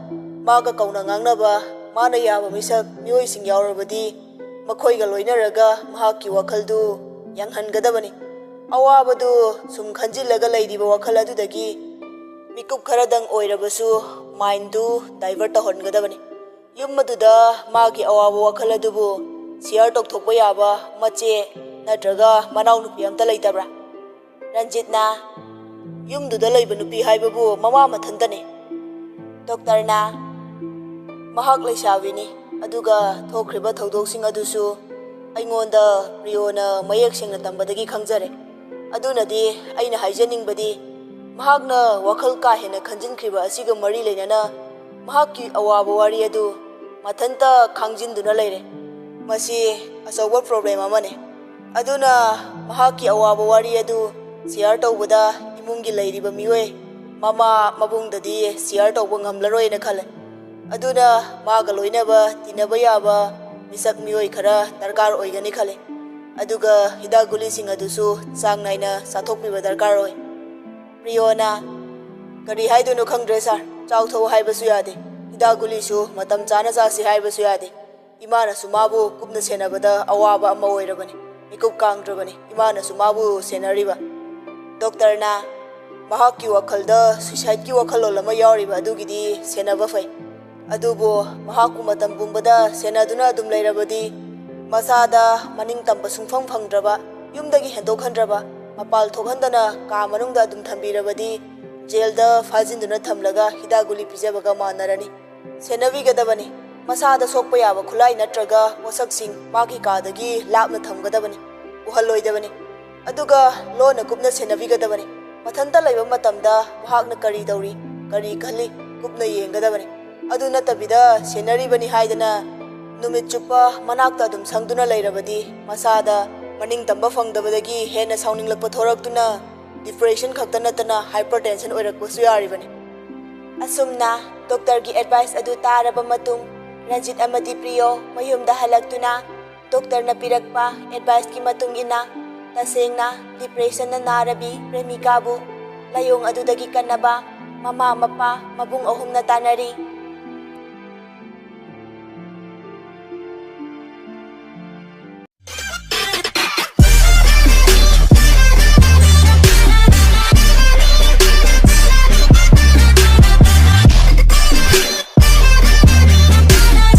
ꯃꯥꯒ ꯀꯧꯅ ꯉꯥꯡꯅꯕ, ꯃꯥꯅ ꯌꯥꯕ ꯃꯤꯁꯛ ꯃꯤꯑꯣꯏꯁꯤꯡ ꯌꯥꯎꯔꯕꯗꯤ ꯃꯈꯣꯏꯒ ꯂꯣꯏꯅꯔꯒ ꯃꯍꯥꯛꯀꯤ ꯋꯥꯈꯜꯗꯨ ꯌꯥꯡꯍꯟꯒꯗꯕꯅꯤ꯫ ꯑꯋꯥꯕꯗꯨ ꯁꯨꯝ ꯈꯟꯖꯤꯜꯂꯒ ꯂꯩꯔꯤꯕ ꯋꯥꯈꯜ ꯑꯗꯨꯗꯒꯤ ꯃꯤꯀꯨꯞ ꯈꯔꯗꯪ ꯑꯣꯏꯔꯕꯁꯨ ꯃꯥꯏꯟꯗꯨ ꯗꯥꯏꯚꯔꯠ ꯇꯧꯍꯟꯒꯗꯕꯅꯤ꯫ ꯌꯨꯝ ꯑꯗꯨꯗ ꯃꯥꯒꯤ ꯑꯋꯥꯕ ꯋꯥꯈꯜ ꯑꯗꯨꯕꯨ ꯁꯤꯌꯔ ꯇꯧꯊꯣꯛꯄ ꯌꯥꯕ ꯃꯆꯦ ꯅꯠꯇ꯭ꯔꯒ ꯃꯅꯥꯎꯅꯨꯄꯤ ꯑꯝꯇ ꯂꯩꯇꯕ꯭ꯔꯥ? ꯔꯟꯖꯤꯠꯅ ꯌꯨꯝꯗꯨꯗ ꯂꯩꯕ ꯅꯨꯄꯤ ꯍꯥꯏꯕꯕꯨ ꯃꯃꯥ ꯃꯊꯟꯇꯅꯤ꯫ ꯗꯣꯛꯇꯔꯅ ꯃꯍꯥꯛ ꯂꯩꯁꯥꯕꯤꯅꯤ, ꯑꯗꯨꯒ ꯊꯣꯛꯈ꯭ꯔꯤꯕ ꯊꯧꯗꯣꯛꯁꯤꯡ ꯑꯗꯨꯁꯨ ꯑꯩꯉꯣꯟꯗ ꯄ꯭ꯔꯤꯌꯣꯅ ꯃꯌꯦꯛ ꯁꯦꯡꯅ ꯇꯝꯕꯗꯒꯤ ꯈꯪꯖꯔꯦ꯫ ꯑꯗꯨꯅꯗꯤ ꯑꯩꯅ ꯍꯥꯏꯖꯅꯤꯡꯕꯗꯤ ꯃꯍꯥꯛꯅ ꯋꯥꯈꯜ ꯀꯥ ꯍꯦꯟꯅ ꯈꯟꯖꯤꯟꯈ꯭ꯔꯤꯕ ꯑꯁꯤꯒ ꯃꯔꯤ ꯂꯩꯅꯅ ꯃꯍꯥꯛꯀꯤ ꯑꯋꯥꯕ ꯋꯥꯔꯤ ꯑꯗꯨ ꯃꯊꯟꯇ ꯈꯥꯡꯖꯤꯟꯗꯨꯅ ꯂꯩꯔꯦ꯫ ꯃꯁꯤ ꯑꯆꯧꯕ ꯄ꯭ꯔꯣꯕ꯭ꯂꯦꯝ ꯑꯃꯅꯤ꯫ ꯑꯗꯨꯅ ꯃꯍꯥꯛꯀꯤ ꯑꯋꯥꯕ ꯋꯥꯔꯤ ꯑꯗꯨ ꯁꯤꯌꯔ ꯇꯧꯕꯗ ꯏꯃꯨꯡꯒꯤ ꯂꯩꯔꯤꯕ ꯃꯤꯑꯣꯏ ꯃꯃꯥ ꯃꯕꯨꯡꯗꯗꯤ ꯁꯤꯌꯔ ꯇꯧꯕ ꯉꯝꯂꯔꯣꯏꯅ ꯈꯜꯂꯦ꯫ ꯑꯗꯨꯅ ꯃꯥꯒ ꯂꯣꯏꯅꯕ ꯇꯤꯟꯅꯕ ꯌꯥꯕ ꯃꯤꯁꯛ ꯃꯤꯑꯣꯏ ꯈꯔ ꯗꯔꯀꯥꯔ ꯑꯣꯏꯒꯅꯤ ꯈꯜꯂꯤ꯫ ꯑꯗꯨꯒ ꯍꯤꯗꯥꯛ ꯒꯨꯂꯤꯁꯤꯡ ꯑꯗꯨꯁꯨ ꯆꯥꯡ ナꯏꯅ ꯆꯥꯊꯣꯛꯄꯤꯕ ꯗꯔꯀꯥꯔ ꯑꯣꯏ꯫ ꯄ꯭ꯔꯤꯌꯣꯅ ꯀꯔꯤ ꯍꯥꯏꯗꯣꯏꯅꯣ ꯈꯪꯗ꯭ꯔꯦ ꯁꯥꯔ, ꯆꯥꯎꯊꯣꯛꯎ ꯍꯥꯏꯕꯁꯨ ꯌꯥꯗꯦ, ꯍꯤꯗꯥꯛ ꯒꯨꯂꯤꯁꯨ ꯃꯇꯝ ꯆꯥꯅ ꯆꯥꯁꯤ ꯍꯥꯏꯕꯁꯨ ꯌꯥꯗꯦ꯫ ꯏꯃꯥꯅꯁꯨ ꯃꯥꯕꯨ ꯀꯨꯞꯅ ꯁꯦꯟꯅꯕꯗ ꯑꯋꯥꯕ ꯑꯃ ꯑꯣꯏꯔꯕꯅꯤ꯫ ꯃꯤꯀꯨꯞ ꯀꯥꯡꯗ꯭ꯔꯕꯅꯤ ꯏꯃꯥꯅꯁꯨ ꯃꯥꯕꯨ ꯁꯦꯟꯅꯔꯤꯕ꯫ ꯗꯣꯛꯇꯔꯅ ꯃꯍꯥꯛꯀꯤ ꯋꯥꯈꯜꯗ ꯁꯨꯏꯁꯥꯏꯗꯀꯤ ꯋꯥꯈꯜꯂꯣꯟ ꯑꯃ ꯌꯥꯎꯔꯤꯕ ꯑꯗꯨꯒꯤꯗꯤ ꯁꯦꯟꯅꯕ ꯐꯩ꯫ ꯑꯗꯨꯕꯨ ꯃꯍꯥꯛꯄꯨ ꯃꯇꯝ ꯄꯨꯝꯕꯗ ꯁꯦꯟꯅꯗꯨꯅ ꯑꯗꯨꯝ ꯂꯩꯔꯕꯗꯤ ꯃꯁꯥꯗ ꯃꯅꯤꯡꯇꯝꯕ ꯁꯨꯡꯐꯪ ꯐꯪꯗ꯭ꯔꯕ, ꯌꯨꯝꯗꯒꯤ ꯍꯦꯟꯗꯣꯛꯍꯟꯗ꯭ꯔꯕ, ꯃꯄꯥꯜ ꯊꯣꯛꯍꯟꯗꯅ ꯀꯥ ꯃꯅꯨꯡꯗ ꯑꯗꯨꯝ ꯊꯝꯕꯤꯔꯕꯗꯤ ꯖꯦꯜꯗ ꯐꯥꯖꯤꯟꯗꯨꯅ ꯊꯝꯂꯒ ꯍꯤꯗꯥꯛ ꯒꯨꯂꯤ ꯄꯤꯖꯕꯒ ꯃꯥꯟꯅꯔꯅꯤ꯫ ꯁꯦꯟꯅꯕꯤꯒꯗꯕꯅꯤ꯫ ꯃꯁꯥꯗ ꯁꯣꯛꯄ ꯌꯥꯕ ꯈꯨꯠꯂꯥꯏ ꯅꯠꯇ꯭ꯔꯒ ꯄꯣꯠꯁꯛꯁꯤꯡ ꯃꯥꯒꯤ ꯀꯥꯗꯒꯤ ꯂꯥꯞꯅ ꯊꯝꯒꯗꯕꯅꯤ, ꯎꯍꯜꯂꯣꯏꯗꯕꯅꯤ꯫ ꯑꯗꯨꯒ ꯂꯣꯟꯅ ꯀꯨꯞꯅ ꯁꯦꯟꯅꯕꯤꯒꯗꯕꯅꯤ꯫ ꯃꯊꯟꯇ ꯂꯩꯕ ꯃꯇꯝꯗ ꯃꯍꯥꯛꯅ ꯀꯔꯤ ꯇꯧꯔꯤ, ꯀꯔꯤ ꯈꯜꯂꯤ ꯀꯨꯞꯅ ꯌꯦꯡꯒꯗꯕꯅꯤ꯫ ꯑꯗꯨ ꯅꯠꯇꯕꯤꯗ ꯁꯦꯟꯅꯔꯤꯕꯅꯤ ꯍꯥꯏꯗꯅ ꯅꯨꯃꯤꯠ ꯆꯨꯞꯄ ꯃꯅꯥꯛꯇ ꯑꯗꯨꯝ ꯁꯪꯗꯨꯅ ꯂꯩꯔꯕꯗꯤ ꯃꯁꯥꯗ ꯃꯅꯤꯡꯇꯝꯕ ꯐꯪꯗꯕꯗꯒꯤ ꯍꯦꯟꯅ ꯁꯥꯎꯅꯤꯡꯂꯛꯄ ꯊꯣꯔꯛꯇꯨꯅ ꯗꯤꯄ꯭ꯔꯦꯁꯟ ꯈꯛꯇ ꯅꯠꯇꯅ ꯍꯥꯏꯄꯔꯇꯦꯟꯁꯟ ꯑꯣꯏꯔꯛꯄꯁꯨ ꯌꯥꯔꯤꯕꯅꯤ꯫ ꯑꯁꯨꯝꯅ ꯗꯣꯛꯇꯔꯒꯤ ꯑꯦꯗꯚꯥꯏꯁ ꯑꯗꯨ ꯇꯥꯔꯕ ꯃꯇꯨꯡ ꯔꯟꯖꯤꯠ ꯑꯃꯗꯤ ꯄ꯭ꯔꯤꯌꯣ ꯃꯌꯨꯝꯗ ꯍꯜꯂꯛꯇꯨꯅ ꯗꯣꯛꯇꯔꯅ ꯄꯤꯔꯛꯄ ꯑꯦꯗꯚꯥꯏꯁꯀꯤ ꯃꯇꯨꯡ ꯏꯟꯅ ꯇꯁꯦꯡꯅ ꯗꯤꯄ꯭ꯔꯦꯁꯟꯅ ꯅꯥꯔꯕꯤ ꯄ꯭ꯔꯦꯃꯤꯀꯥꯕꯨ ꯂꯥꯏꯑꯣꯡ ꯑꯗꯨꯗꯒꯤ ꯀꯟꯅꯕ ꯃꯃꯥ ꯃꯄꯥ ꯃꯕꯨꯡ ꯑꯍꯨꯝꯅ ꯇꯥꯟꯅꯔꯤ꯫